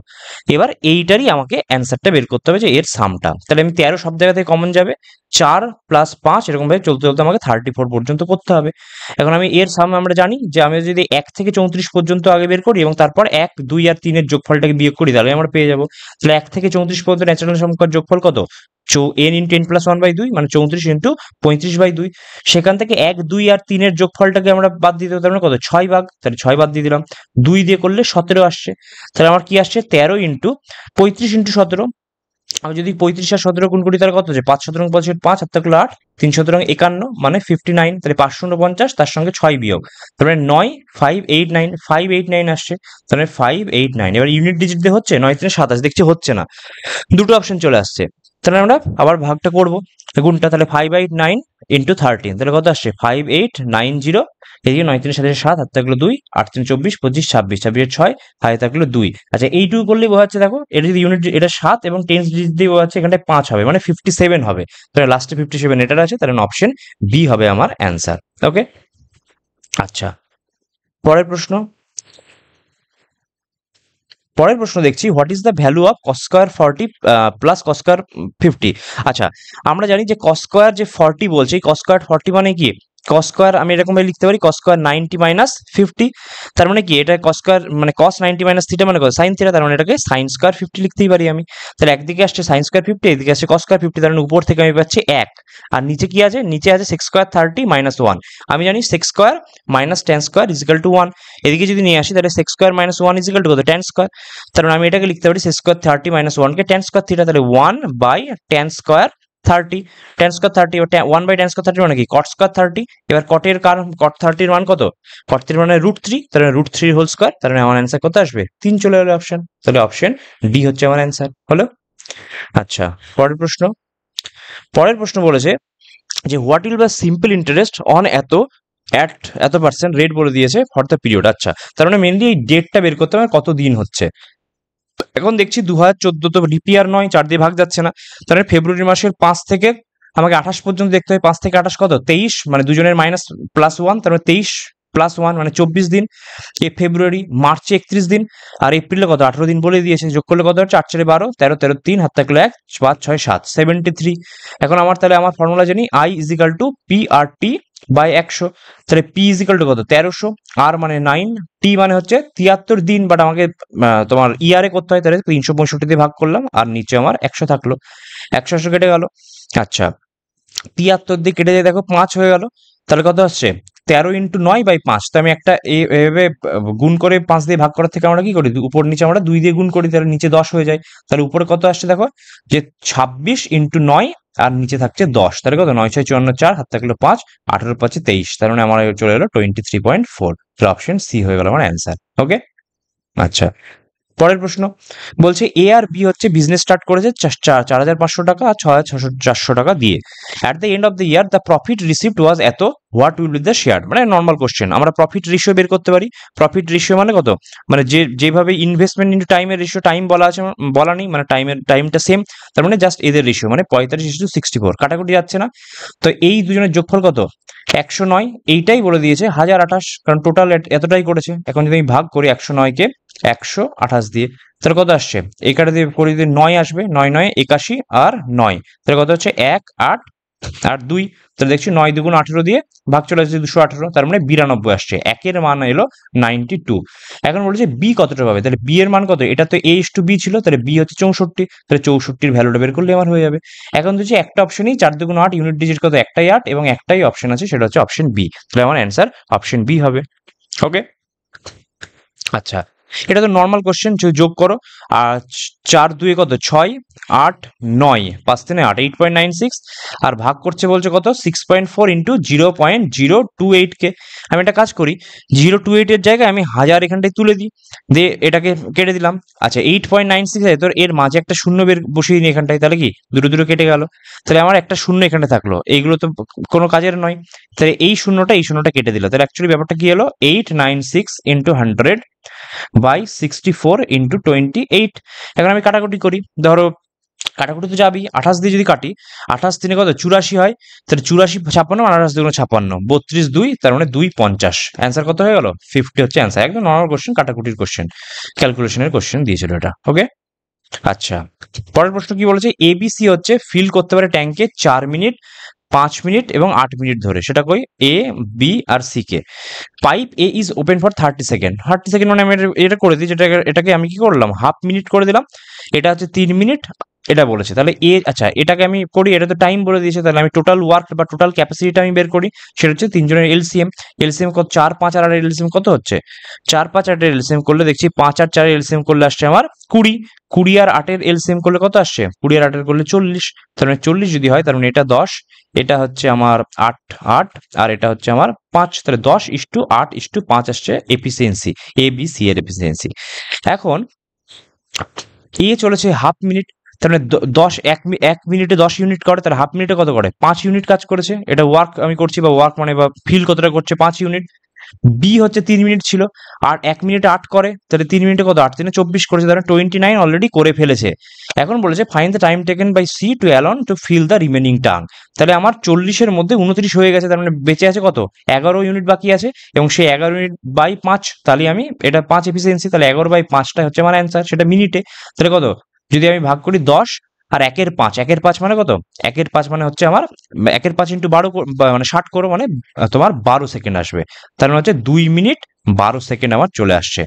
এবার এইটারই আমাকে অ্যান্সারটা বের করতে হবে, যে এর সামটা। তাহলে আমি 13 সব জায়গা থেকে কমন যাবে, 4 প্লাস 5 এরকম ভাবে চলতে চলতে আমাকে 34 পর্যন্ত করতে হবে। এখন আমি এর সাম আমরা জানি, যে আমি যদি 1 থেকে 34 পর্যন্ত আগে বের করি এবং তারপর 1 2 আর 3 এর যোগফলটাকে বিয়োগ করি, তাহলে আমরা পেয়ে যাবো। তাহলে 1 থেকে 34 পর্যন্ত ন্যাচারাল সংখ্যার যোগফল কত? n ইন্টু n প্লাস 1/2 মানে 34 ইন্টু 35/2। সেখান থেকে 1 2 আর 3 এর যোগফলটাকে আমরা বাদ দিতে হবে, কত? 6 ভাগ, তাহলে 6 বাদ দিয়ে দিলাম, 2 দিয়ে করলে 17 আসছে। তাহলে আমার কি আসছে? 13 ইন্টু 35 ইন্টু 17। আমি যদি 35 আর 17 গুণ করি, তাহলে কত হচ্ছে? 5 17 5 5 আর থাকলো 8, 3 17 51 মানে 59, তাহলে 550 তার সঙ্গে 6 বিয়োগ, তারপরে 9 589 589 আসছে, তাহলে 589। এবার ইউনিট ডিজিট দিয়ে হচ্ছে 9 3 27, দেখছি হচ্ছে না, দুটো অপশন চলে আসছে। তাহলে আমরা আবার ভাগটা করব, গুণটা, তাহলে 5/9 ইন্টু 13, তাহলে কত আসছে 5890। এদিকে 9 3 7 7, হাত থাকলো 2, 8 3 24 25 26, 26 6, হাতে থাকলো 2। আচ্ছা এইটুকু করলেই বোঝাচ্ছে, দেখো এটা যদি ইউনিট, এটা 7 এবং 10 দিয়ে বোঝাচ্ছে, এখানটায় 5 হবে, মানে 57 হবে। তাহলে লাস্টে 57 এটার আছে, তাহলে অপশন বি হবে আমার অ্যান্সার। ওকে, আচ্ছা পরের প্রশ্ন। পরের প্রশ্ন দেখছি, what is the value of cos square 40 plus cos square 50? আচ্ছা আমরা জানি যে কস স্কোয়ার যে 40 বলছে, এই কস স্কোয়ার 40 মানে কি, কস স্কোয়ার আমি এরকম ভাবে লিখতে পারি, কস স্কোয়ার 90 মাইনাস 50, তার মানে কি এটা কস স্কোয়ার মানে কস 90 মাইনাস থিটা মানে কত সাইন থিটা, তার মানে এটাকে সাইন স্কোয়ার 50 লিখতেই পারি আমি। তাহলে একদিকে আসছে সাইন স্কোয়ার 50, এদিকে আসছে কস স্কোয়ার 50, তার মানে উপর থেকে আমি পাচ্ছি 1, আর নিচে কি আছে, নিচে আছে সেক্স স্কোয়ার 30 মাইনাস 1। আমি জানি sec square minus tan square equal to 1। এদিকে যদি নিয়ে আসি তাহলে sec square minus 1 equal to কত, টেন স্কোয়ার। তার মানে আমি এটাকে লিখতে পারি সেক্স স্কোয়ার 30 মাইনাস 1 কে টেন স্কোয়ার থিটা, তাহলে 1 by tan square 30, tan square 30, 1 by tan square 30 মানে কি কট স্কোয়ার 30। এবার কটের কারণ কট 30 মান কত, কট 30 মানে √3, তাহলে √3 হোল স্কোয়ার, তাহলে আমার অ্যান্সার কত আসবে 3 চলে এলো অপশন, তাহলে অপশন ডি হচ্ছে আমার অ্যান্সার হলো। আচ্ছা পরের প্রশ্ন। পরের প্রশ্ন বলেছে যে what will B simple interest on এত পার্সেন্ট রেট বলে দিয়েছে ফর দ্য পিরিয়ড। আচ্ছা তার মানে মেনলি এই ডেটটা বের করতে হবে কত দিন হচ্ছে। এখন দেখছি 2014 তো লিপিয়ার নয়, 4 দিয়ে ভাগ যাচ্ছে না, তাহলে ফেব্রুয়ারি মাসের 5 থেকে আমাকে 28 পর্যন্ত দেখতে হবে। 5 থেকে 28 কত, 23, মানে দুজনের মাইনাস প্লাস 1, তার মানে 23 প্লাস 1 মানে 24 দিন। এই ফেব্রুয়ারি, মার্চে 31 দিন, আর এপ্রিলে কত 18 দিন বলে দিয়েছে, যোগ করলে কত হচ্ছে 8 4 12, 13 13 3, হাত থাকলো 1, 5 6 7, 73। এখন আমার তাহলে আমার ফর্মুলা জানি I equal to P R T by 100, তাহলে পি ইজিক্যাল টু কত 1300, আর মানে 9, টি মানে হচ্ছে 73 দিন, বাট আমাকে তোমার ইয়ারে করতে হয়, তাহলে 365 দিয়ে ভাগ করলাম, আর নিচে আমার 100 থাকলো, 100 কেটে গেল। আচ্ছা 73 দিয়ে কেটে দিয়ে দেখো 5 হয়ে গেল, তাহলে কত আসছে 13 ইন্টু 9 বাই 5। তো আমি একটা এভাবে গুণ করে 5 দিয়ে ভাগ করার থেকে আমরা কি করি, উপর নিচে আমরা 2 দিয়ে গুণ করি, তাহলে নিচে 10 হয়ে যায়। তাহলে উপরে কত আসছে দেখো যে 26 ইন্টু 9, আর নিচে থাকছে 10, তাহলে কত 9 6 54 4, হাত থাকলো 5, 18 5 23, তার মানে আমার চলে এলো 23.4, তাহলে অপশন সি হয়ে গেল আমার অ্যান্সার। ওকে, আচ্ছা পরের প্রশ্ন বলছে এ আর বি হচ্ছে বিজনেস স্টার্ট করেছে 4,500 টাকা আর 6,400 টাকা দিয়ে। At the end of the year the profit received was এত, what will be the share, মানে নর্মাল কোশ্চেন। আমরা প্রফিট রেশিও বের করতে পারি। প্রফিট রেশিও মানে কত, মানে যেভাবে ইনভেস্টমেন্ট ইন্টু টাইমের রেশিও, টাইম বলা আছে বলা নেই, মানে টাইমটা সেম, তার মানে জাস্ট এদের রেশিও মানে 45:64, কাটাকুটি যাচ্ছে না। তো এই দুজনের যোগফল কত 109, এইটাই বলে দিয়েছে 1028, কারণ টোটাল এতটাই করেছে। এখন যদি আমি ভাগ করি 109 কে 128 দিয়ে, তাহলে কত আসছে, এই কাটা দিয়ে করে দিয়ে 9 আসবে, 9 9 81 আর 9, তাহলে কত হচ্ছে 1 8 আর 2, তাহলে দেখছি 9 2 18 দিয়ে ভাগ চলে আসছে 218, তার মানে 92 আসছে, একের মান এলো 92। এখন বলছে বি কতটা পাবে, তাহলে বি এর মান কত, এটা তো এ ইস টু বি ছিল, তাহলে বি হচ্ছে 64, তাহলে 64-র ভ্যালুটা বের করলে আমার হয়ে যাবে। এখন দেখছি একটা অপশনই 4 2 8, ইউনিট ডিজিট কত একটাই 8, এবং একটাই অপশন আছে সেটা হচ্ছে অপশন বি, তাহলে আমার অ্যান্সার অপশন বি হবে। ওকে, আচ্ছা এটা তো নর্মাল কোশ্চেন, যোগ করো, আর 4 2 কত 6 8 9, 5 3 8, 8.96, আর ভাগ করছে বলছে কত 6.4 ইন্টু 0.028 কে। আমি একটা কাজ করি, 028 এর জায়গায় আমি 1000 এখানটায় তুলে দিই, দিয়ে এটাকে কেটে দিলাম। আচ্ছা 8.96 আছে, তোর এর মাঝে একটা শূন্য বের বসিয়ে দিই এখানটায়, তাহলে কি দুটো দুটো কেটে গেল, তাহলে আমার একটা শূন্য এখানে থাকলো, এইগুলো তো কোনো কাজের নয়, তাহলে এই শূন্যটা কেটে দিল, তাহলে অ্যাকচুয়ালি ব্যাপারটা কি হলো 896 ইন্টু 100 বাই 64 ইন্টু 28। এখন আমি কাটাকুটি করি, ধরো কাটাকুটি তো যাবি, 28 দিয়ে যদি কাটি, 28 3 কত 84 হয়, তাহলে 84 56 আর 28 2 56, 32 2, তার মানে 2 50, অ্যান্সার কত হয়ে গেল 50 হচ্ছে অ্যান্সার। একদম নর্মাল কোশ্চেন, কাটাকুটির কোশ্চেন, ক্যালকুলেশনের কোশ্চেন দিয়েছিল এটা। ওকে, আচ্ছা পরের প্রশ্ন কি বলেছে, এবিসি হচ্ছে ফিল করতে পারে ট্যাঙ্কে 4 মিনিট 5 মিনিট এবং 8 মিনিট ধরে, সেটা কই এ বি আর সি কে। Pipe A is open for 30 second, 30 second মানে আমি এটা করে দিই, যেটা এটাকে আমি কি করলাম হাফ মিনিট করে দিলাম, এটা হচ্ছে 3 মিনিট, এটা বলেছে, তাহলে এ আচ্ছা এটাকে আমি করি, এটা তো টাইম বলে দিয়েছে, তাহলে আমি টোটাল ওয়ার্ক বা টোটাল ক্যাপাসিটিটা আমি বের করি, সেটা হচ্ছে তিনজনের এলসিএম। এলসিএম কত 4 5 আর 8 এলসিএম কত হচ্ছে 4 5 8 এলসিএম করলে দেখছি 5 আর 4 এলসিএম করলে আসছে আমার 20, 20 আর 8 এলসিএম করলে কত আসছে 20 আর 8 করলে 40, তার মানে 40 যদি হয় তার মানে এটা 10, এটা হচ্ছে আমার 8 8, আর এটা হচ্ছে আমার 5, তাহলে 10:8:5 আসছে এফিসিয়েন্সি, এ বি সি এর এফিসিয়েন্সি। এখন এ চলেছে হাফ মিনিট, তার মানে 1 মিনিটে 10 ইউনিট করে, তার হাফ মিনিটে কত করে? 5 ইউনিট কাজ করেছে। এটা ওয়ার্ক আমি করছি, বা ওয়ার্ক মানে বা ফিল কতটা করছে? 5 ইউনিট। বি হচ্ছে 3 মিনিট ছিল, আর 1 মিনিটে 8 করে, তাহলে 3 মিনিটে কত? 8 × 3 = 24 করেছে, তাহলে 29 অলরেডি করে ফেলেছে। এখন বলেছে find the time taken by C to alone to fill the remaining tank. তাহলে আমার 40-এর মধ্যে 29 হয়ে গেছে, তার মানে বেঁচে আছে কত? 11 ইউনিট বাকি আছে, এবং সেই 11 ইউনিট বাই 5, তাহলে আমি এটা 5 এফিসিয়েন্সি, তাহলে 11/5টা হচ্ছে আমার অ্যান্সার, সেটা মিনিটে। তাহলে কত? যদি আমি ভাগ করি 10 আর 1/5, 1/5 মানে কত? 1/5 মানে হচ্ছে আমার 1/5 × 12 মানে 60 করো, মানে তোমার 12 সেকেন্ড আসবে। তার মানে হচ্ছে 2 মিনিট 12 সেকেন্ড আমার চলে আসছে।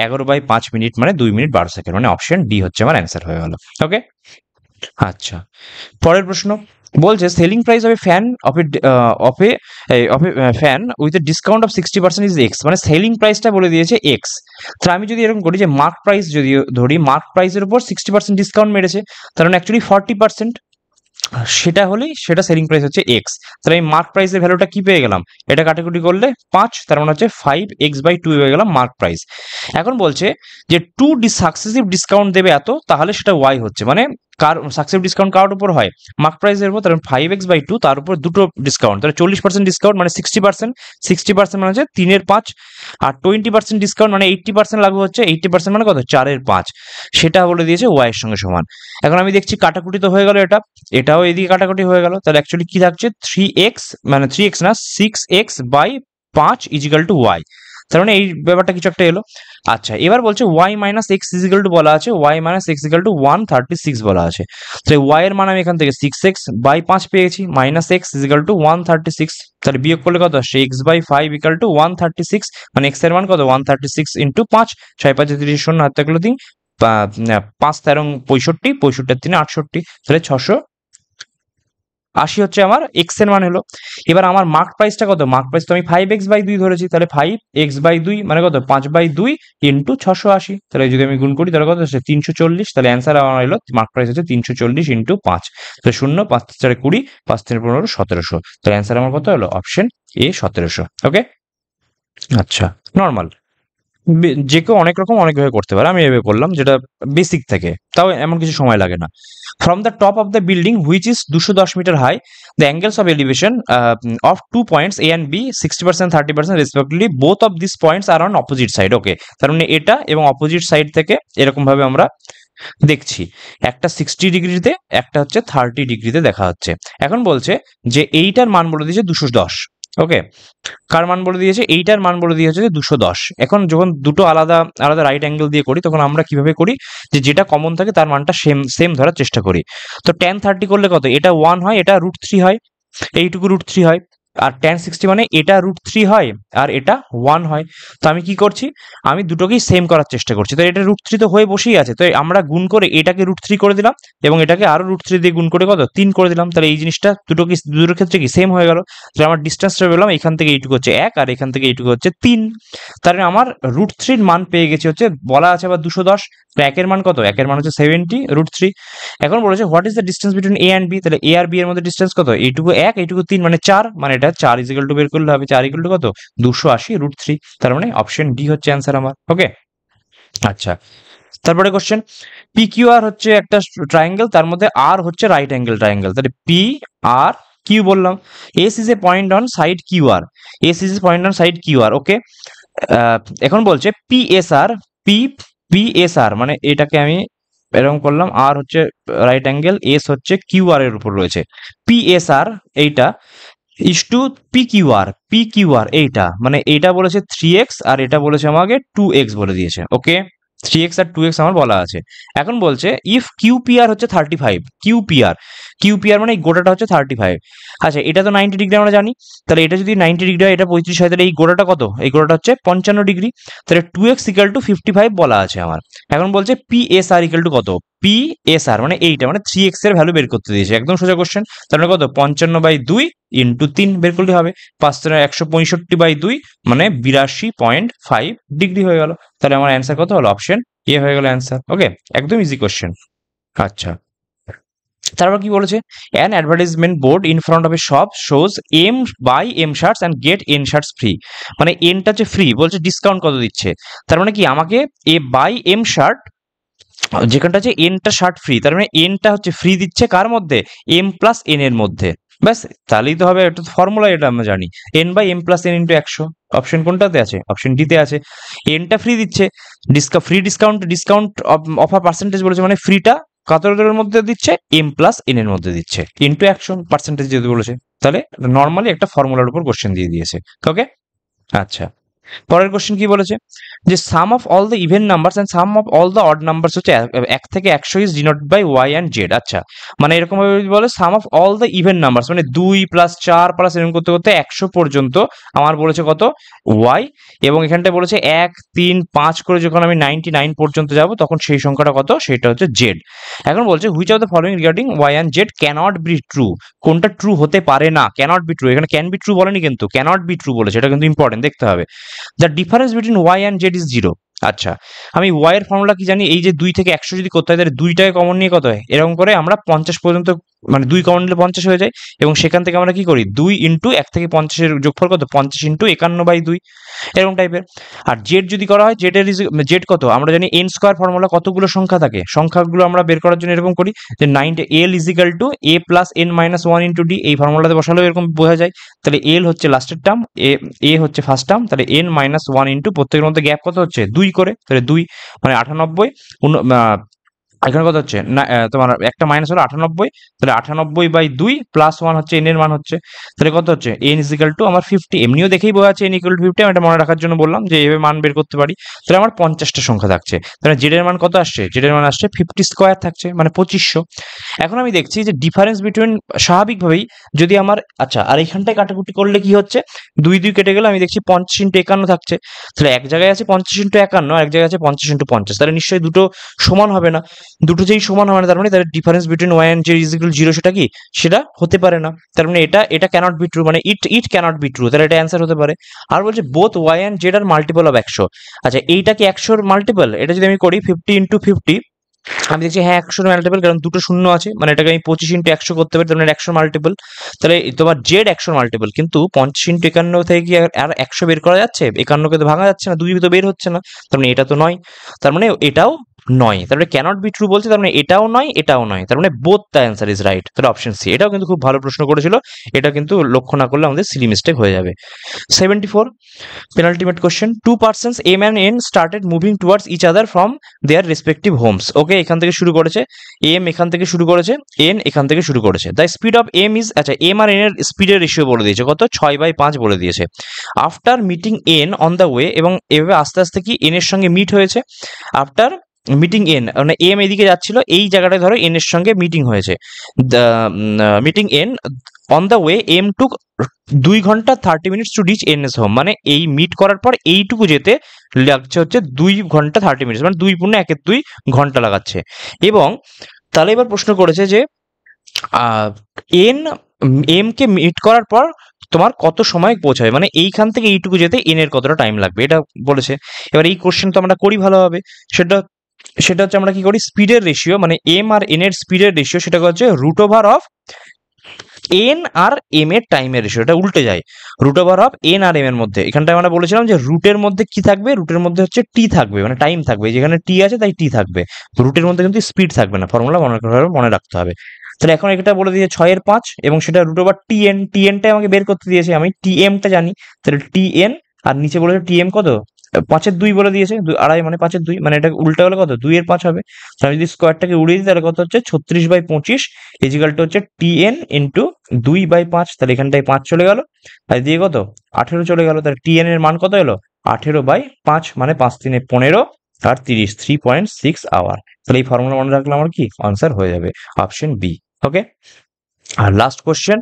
11/5 মিনিট মানে 2 মিনিট 12 সেকেন্ড, মানে অপশন ডি হচ্ছে আমার অ্যান্সার হয়ে গেল। ওকে, আচ্ছা, পরের প্রশ্ন বলছে selling price of A fan fan with a discount of 60% is x, মানে সেলিং প্রাইসটা বলে দিয়েছে এক্স। তাহলে আমি যদি এরকম করি যে মার্ক প্রাইস যদি ধরি, মার্ক প্রাইসের উপর 60% ডিসকাউন্ট মেরেছে, তার মানে অ্যাকচুয়ালি 40%, সেটা হলেই সেটা সেলিং প্রাইস হচ্ছে এক্স। তাহলে আমি মার্ক প্রাইসের ভ্যালুটা কি পেয়ে গেলাম? এটা কাটাকুটি করলে 5, তার মানে হচ্ছে 5x/2 হয়ে গেলাম মার্ক প্রাইস। এখন বলছে যে 2 সাকসেসিভ ডিসকাউন্ট দেবে এত, তাহলে সেটা ওয়াই হচ্ছে, মানে কার সাকসেসিভ ডিসকাউন্ট কার উপর হয়? মার্ক প্রাইসের উপর। তার 5x/2, তার উপর দুটো ডিসকাউন্ট, তাহলে 40% ডিসকাউন্ট মানে 60%, 60% মানে হচ্ছে 3/5, আর 20% ডিসকাউন্ট মানে 80% লাগু হচ্ছে, 80% মানে কত? 4/5, সেটা বলে দিয়েছে ওয়াই এর সঙ্গে সমান। এখন আমি দেখছি কাটাকুটি তো হয়ে গেল, এটাও এদিকে কাটাকুটি হয়ে গেল, তাহলে অ্যাকচুয়ালি কি থাকছে? 3x, মানে 3x না 6x/5 = y। তার মানে এই ব্যাপারটা কিছু একটা এলো। আচ্ছা, এবার বলছে y - x বলা আছে, y - x 136 বলা আছে। তো y এর মান আমি এখান থেকে 6x/5 পেয়েছি, -x 136, তাহলে বিয়োগ করলে কত আসছে? x/5 = 136, মানে x এর মান কত? 136 × 5, 6 5 30, 0 হাতে থাকলো 3, 5 13 65, 65 আর 3 68, তাহলে 680 হচ্ছে আমার এক্স এর মান হলো। এবার আমার মার্ক প্রাইসটা কত? মার্ক প্রাইস তো আমি 5x/2 ধরেছি, তাহলে 5x/2 মানে কত? 5/2 × 680, তাহলে যদি আমি গুণ করি তাহলে কত আসছে? 340, তাহলে অ্যান্সার আমার হলো মার্ক প্রাইস হচ্ছে 340 × 5, তাহলে 0 5 4 20, 5 3 15, 1700, তাহলে অ্যান্সার আমার কত হলো? Option A 1700। ওকে, আচ্ছা, নর্মাল, যে কেউ অনেক রকম অনেকভাবে করতে পারে, আমি এভাবে করলাম যেটা বেসিক থেকে, তাও এমন কিছু সময় লাগে না। From the top of the building which is 210 metre high, the angles of elevation of 2 points A and B 60% 30% respectively, both of this points are on opposite side. Okay, তার মানে এটা এবং অপোজিট সাইড থেকে এরকম ভাবে আমরা দেখছি, একটা 60 ডিগ্রিতে, একটা হচ্ছে 30 ডিগ্রিতে দেখা হচ্ছে। এখন বলছে যে এইটার মান বলে দিয়েছে 210। ওকে, কার মান বলে দিয়েছে? এইটার মান বলে দিয়েছে যে 210। এখন যখন দুটো আলাদা আলাদা রাইট অ্যাঙ্গেল দিয়ে করি, তখন আমরা কিভাবে করি যে যেটা কমন থাকে তার মানটা সেম সেম ধরার চেষ্টা করি। তো tan 30 করলে কত? এটা 1 হয়, এটা √3 হয়, এইটুকু √3 হয়। আর tan 60 মানে এটা √3 হয় আর এটা 1 হয়। তো আমি কি করছি? আমি দুটোকেই সেম করার চেষ্টা করছি। তো এটা √3 তো হয়ে বসেই আছে, তো আমরা গুণ করে এটাকে √3 করে দিলাম, এবং এটাকে আরো √3 দিয়ে গুণ করে কত? 3 করে দিলাম। তাহলে এই জিনিসটা দুটোর ক্ষেত্রে কি সেম হয়ে গেল। তাহলে আমার ডিস্টেন্সটা পেলাম, এখান থেকে এইটুকু হচ্ছে 1, আর এখান থেকে এইটুকু হচ্ছে 3। তাহলে আমার √3 মান পেয়ে গেছি হচ্ছে, বলা আছে আবার 210, তো 1 এর মান কত? 1 এর মান হচ্ছে 70 √3। এখন বলেছে what is the distance between A and B, তাহলে এ আর বি এর মধ্যে ডিস্টেন্স কত? এইটুকু 1, এইটুকু 3, মানে 4, মানে এটা 4 = বের করলে হবে 4 = কত? 280 √3, তার মানে অপশন ডি হচ্ছে অ্যান্সার আমার। ওকে, আচ্ছা, তারপরে কোশ্চেন, পি কিউ আর হচ্ছে একটা ট্রায়াঙ্গেল, তার মধ্যে আর হচ্ছে রাইট অ্যাঙ্গেল ট্রায়াঙ্গেল, তাহলে পি আর কিউ বললাম, S is a point on side Q R, S is a point on side Q R. Okay, এখন বলছে P S R, P S R মানে এটাকে আমি এরকম করলাম, আর হচ্ছে রাইট অ্যাঙ্গেল, এস হচ্ছে কিউ আর এর উপর রয়েছে, পি এস আর এইটা is to P Q R এইটা, মানে এইটা বলেছে 3x আর এটা বলেছে আমাকে 2x বলে দিয়েছে। ওকে, 3x আর 2x আমার বলা আছে। এখন বলছে ইফ কিউপিআর হচ্ছে 35, কিউপিআর মানে এই গোটাটা হচ্ছে 35। আচ্ছা, এটা তো 90 ডিগ্রি আমরা জানি, তাহলে এটা যদি 90 ডিগ্রি হয়, এটা 35 হয়, তাহলে এই গোটাটা কত? এই গোটাটা হচ্ছে 55 ডিগ্রি, তাহলে 2x = 55 বলা আছে আমার। এখন বলছে পিএসআর = কত? পিএসআর মানে এইটা, মানে 3x এর ভ্যালু বের করতে দিয়েছে, একদম সোজা কোশ্চেন। তাহলে কত? 55/2 × 3 বের করলে হবে, 5 165/2 মানে 82.5 ডিগ্রি হয়ে গেল। তাহলে আমার অ্যান্সার কত হলো? অপশন এ হয়ে গেল অ্যান্সার। ওকে, একদম ইজি কোশ্চেন। আচ্ছা, তারপর কি বলেছে? An advertisement board in front of a shop shows M buy M shirts and get N shirts free, মানে এনটা হচ্ছে ফ্রি, বলছে ডিসকাউন্ট কত দিচ্ছে। তার মানে কি আমাকে এ বাই এম শার্ট যেখানটা হচ্ছে এনটা ষাট ফ্রি, তার মানে এনটা হচ্ছে ফ্রি দিচ্ছে কার মধ্যে, এম প্লাস এন এর মধ্যে। ব্যাস, তাহলেই তো হবে, একটা ফর্মুলা এটা আমরা জানি, N by M plus N into 100। Option কোনটাতে আছে, অপশন ডিতে আছে। এনটা ফ্রি দিচ্ছে, ফ্রি ডিসকাউন্ট অফার পার্সেন্টেজ বলেছে, মানে ফ্রিটা কতটার মধ্যে দিচ্ছে, এম প্লাস এন এর মধ্যে দিচ্ছে, ইন্টু 100% যেহেতু বলেছে, তাহলে নর্মালি একটা ফর্মুলার উপর কোশ্চেন দিয়ে দিয়েছে। ওকে, আচ্ছা, পরের কোশ্চেন কি বলেছে, যে sum of all the even numbers and sum of all the odd numbers হচ্ছে 1 থেকে 100 is denoted by Y and Z. আচ্ছা, মানে এরকম ভাবে যদি বলে sum of all the even numbers, মানে 2 প্লাস 4 প্লাস এরকম করতে করতে 100 পর্যন্ত আমার বলেছে কত, ওয়াই, এবং এখানটায় বলেছে 1 3 5 করে যখন আমি 99 পর্যন্ত যাব তখন সেই সংখ্যাটা কত, সেটা হচ্ছে জেড। এখন বলছে which of the following regarding Y and Z cannot be true, কোনটা ট্রু হতে পারে না, ক্যানট বি ট্রু, এখানে ক্যান বি ট্রু বলেনি কিন্তু ক্যানট বি ট্রু বলেছে, এটা কিন্তু ইম্পর্টেন্ট দেখতে হবে। The difference between Y and Z is 0। আচ্ছা, আমি ওয়াই এর ফর্মুলা কি জানি, এই যে 2 থেকে 100 যদি করতে হয় তাহলে 2টাকে কমন নিয়ে কত হয়, এরকম করে আমরা 50 পর্যন্ত, মানে 2 কমন নিলে 50 হয়ে যায়, এবং সেখান থেকে আমরা কি করি, 2 ইন্টু 1 থেকে 50 এর যোগফল কত, 50 ইন্টু 51/2, এরকম টাইপের। আর জেড যদি করা হয়, জেড কত আমরা জানি, এন স্কোয়ার ফর্মুলা কতগুলো সংখ্যা থাকে, সংখ্যাগুলো আমরা বের করার জন্য এরকম করি যে 9 এল is equal to A plus N minus 1 into D, এই ফর্মুলাতে বসালেও এরকম বোঝা যায়। তাহলে এল হচ্ছে লাস্টের টার্ম, এ হচ্ছে ফার্স্ট টার্ম, তাহলে এন মাইনাস 1 ইন্টু প্রত্যেকের মধ্যে গ্যাপ কত হচ্ছে 2 করে, তাহলে 2 মানে 98, এখানে কত হচ্ছে না, তোমার একটা মাইনাস হলো 98, তাহলে 98/2 প্লাস 1 হচ্ছে এন এর মান হচ্ছে, তাহলে কত হচ্ছে, এন ইজ ইকাল টু আমার 50, এমনিও দেখেই বোঝা যাচ্ছে এন ইকুয়াল টু 50, আমি এটা মনে রাখার জন্য বললাম যে এভাবে মান বের করতে পারি। তাহলে আমার 50টা সংখ্যা থাকছে, তাহলে জেড এর মান কত আসছে, জেড এর মান আসছে 50 স্কোয়ার থাকছে, মানে 2500। এখন আমি দেখছি যে ডিফারেন্স বিটুইন, স্বাভাবিকভাবেই যদি আমার, আচ্ছা, আর এইখানটায় কাটাকুটি করলে কি হচ্ছে, 2 2 কেটে গেলে আমি দেখছি 50 ইন্টু 51 থাকছে, তাহলে এক জায়গায় আছে 50 ইন্টু 51, আর এক জায়গায় আছে 50 ইন্টু 50, তাহলে নিশ্চয়ই দুটো সমান হবে না, দুটো যেই সমান হয় না, তার মানে তার difference between Y and Z is equal 0, সেটা কি, সেটা হতে পারে না, তার মানে এটা ক্যানট বি ট্রু, মানে ইট ক্যানট বি ট্রু, তাহলে এটা অ্যান্সার হতে পারে। আর বলছে both Y and Z are multiple of 100। আচ্ছা, এইটা কি 100 মাল্টিপল, এটা যদি আমি করি 50 ইন্টু 50, আমি দেখছি হ্যাঁ 100 মাল্টিপল, কারণ দুটো শূন্য আছে, মানে এটাকে আমি 25 ইন্টু 100 করতে পারি, তার মানে 100 মাল্টিপল। তাহলে তোমার জেড 100 মাল্টিপল, কিন্তু 50 ইন্টু 51 থেকে কি আর 100 বের করা যাচ্ছে, 51কে তো ভাঙা যাচ্ছে না, 2 তো বের হচ্ছে না, তার মানে এটা তো নয়, তার মানে এটাও নয়, তারপরে ক্যানট বি ট্রু বলছে, তার মানে এটাও নয় এটাও নয়, তার মানে both the answer is right, তাহলে অপশন সি। এটাও কিন্তু খুব ভালো প্রশ্ন করেছিল, এটা কিন্তু লক্ষ্য না করলে আমাদের সিলি মিস্টেক হয়ে যাবে। 74 penultimate question, two persons M and N started moving towards each other from their respective homes. ওকে, এখান থেকে শুরু করেছে, M এখান থেকে শুরু করেছে, N এখান থেকে শুরু করেছে। The speed of M is, আচ্ছা, M আর N এর স্পিডের রেশিও বলে দিয়েছে কত, 6/5 বলে দিয়েছে। After meeting N on the way, এবং এভাবে আস্তে আস্তে কি N এর সঙ্গে মিট হয়েছে, আফটার মিটিং এন, মানে এম এদিকে যাচ্ছিল, এই জায়গাটায় ধরো এন এর সঙ্গে মিটিং হয়েছে, meeting N on the way M took 2 ঘন্টা 30 minutes to reach N S home, মানে এই মিট করার পর এইটুকু যেতে লাগছে হচ্ছে 2 ঘন্টা 30 মিনিটস, মানে 2 পূর্ণ 1 ঘন্টা লাগাচ্ছে। এবং তাহলে এবার প্রশ্ন করেছে যে এন এম কে মিট করার পর তোমার কত সময় পৌঁছাবে, মানে এইখান থেকে এইটুকু যেতে এন এর কতটা টাইম লাগবে, এটা বলেছে। এবার এই কোশ্চেন তো আমরা করি ভালোভাবে, সেটা সেটা হচ্ছে আমরা কি করি, স্পিডের রেশিও, মানে এম আর এন এর স্পিডের রেশিও, সেটা হচ্ছে রুট ওভার অফ এন আর এম এর টাইমের রেশিও, এটা উল্টে যায়, রুট ওভার অফ এন আর এম এর মধ্যে। এখানটায় আমরা বলেছিলাম যে রুটের মধ্যে কি থাকবে, রুটের মধ্যে হচ্ছে টি থাকবে, মানে টাইম থাকবে, যেখানে টি আছে তাই টি থাকবে, রুটের মধ্যে কিন্তু স্পিড থাকবে না, ফর্মুলা মনে রাখতে হবে। তাহলে এখন এটা বলে দিয়েছে 6/5, এবং সেটা রুট ওভার টি এনটাই আমাকে বের করতে দিয়েছে, আমি টি এমটা জানি, তাহলে টি এন, আর নিচে বলেছে টি এম কত, 5/2 বলে দিয়েছে, 2.5 মানে 5/2, মানে এটা উল্টা হলে কত, 2/5 হবে। আমি যদি স্কোয়ারটাকে উড়িয়ে দিই তাহলে কত হচ্ছে 36/25 ইজিক্যাল টু হচ্ছে টি এন ইন্টু 2/5, তাহলে এখানটায় 5 চলে গেল, আর দিয়ে কত 18 চলে গেল, তাহলে টি এন এর মান কত এলো 18/5, মানে 5 3 15 আর 30, 3.6 আওয়ার। তাহলে এই ফর্মুলা মনে রাখলে আমার কি আনসার হয়ে যাবে, অপশন বি। ওকে, আর লাস্ট কোশ্চেন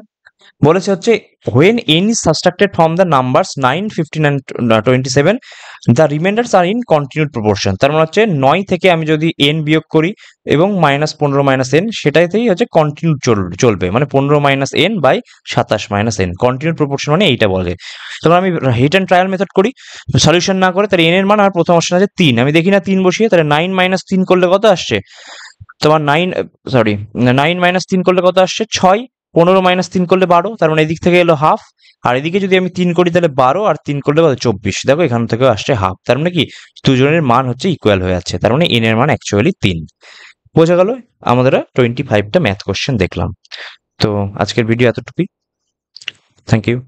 বলেছে হচ্ছে when n is subtracted from the numbers 9, 15 and 27, the remainders are in continued proportion। তার মানে হচ্ছে 9 থেকে আমি যদি n বিয়োগ করি এবং -15 - n, সেটাতেই হচ্ছে কন্টিনিউ চলবে, মানে 15 - n by 27 - n, continued proportion মানে এইটা বলে। তখন আমি হিট অ্যান্ড ট্রায়াল মেথড করি, সলিউশন না করে, তাহলে n এর মান আর প্রথম অপশন আছে 3, আমি দেখি না 3 বসিয়ে, তাহলে 9 - 3 করলে কত আসছে তোমার 9 - 3 করলে কত আসছে 6, 15 মাইনাস 3 করলে 12, তার মানে এদিক থেকে এলো হাফ। আর এদিকে যদি আমি 3 করি তাহলে 12, আর 3 করলে 24। দেখো এখান থেকেও আসছে হাফ, তার মানে কি দুজনের মান হচ্ছে ইকুয়াল হয়ে যাচ্ছে, তার মানে n এর মান অ্যাকচুয়ালি 3। বোঝা গেল? আমরা 25টা ম্যাথ কোশ্চেন দেখলাম। তো আজকের ভিডিও এতটুকুই। Thank you.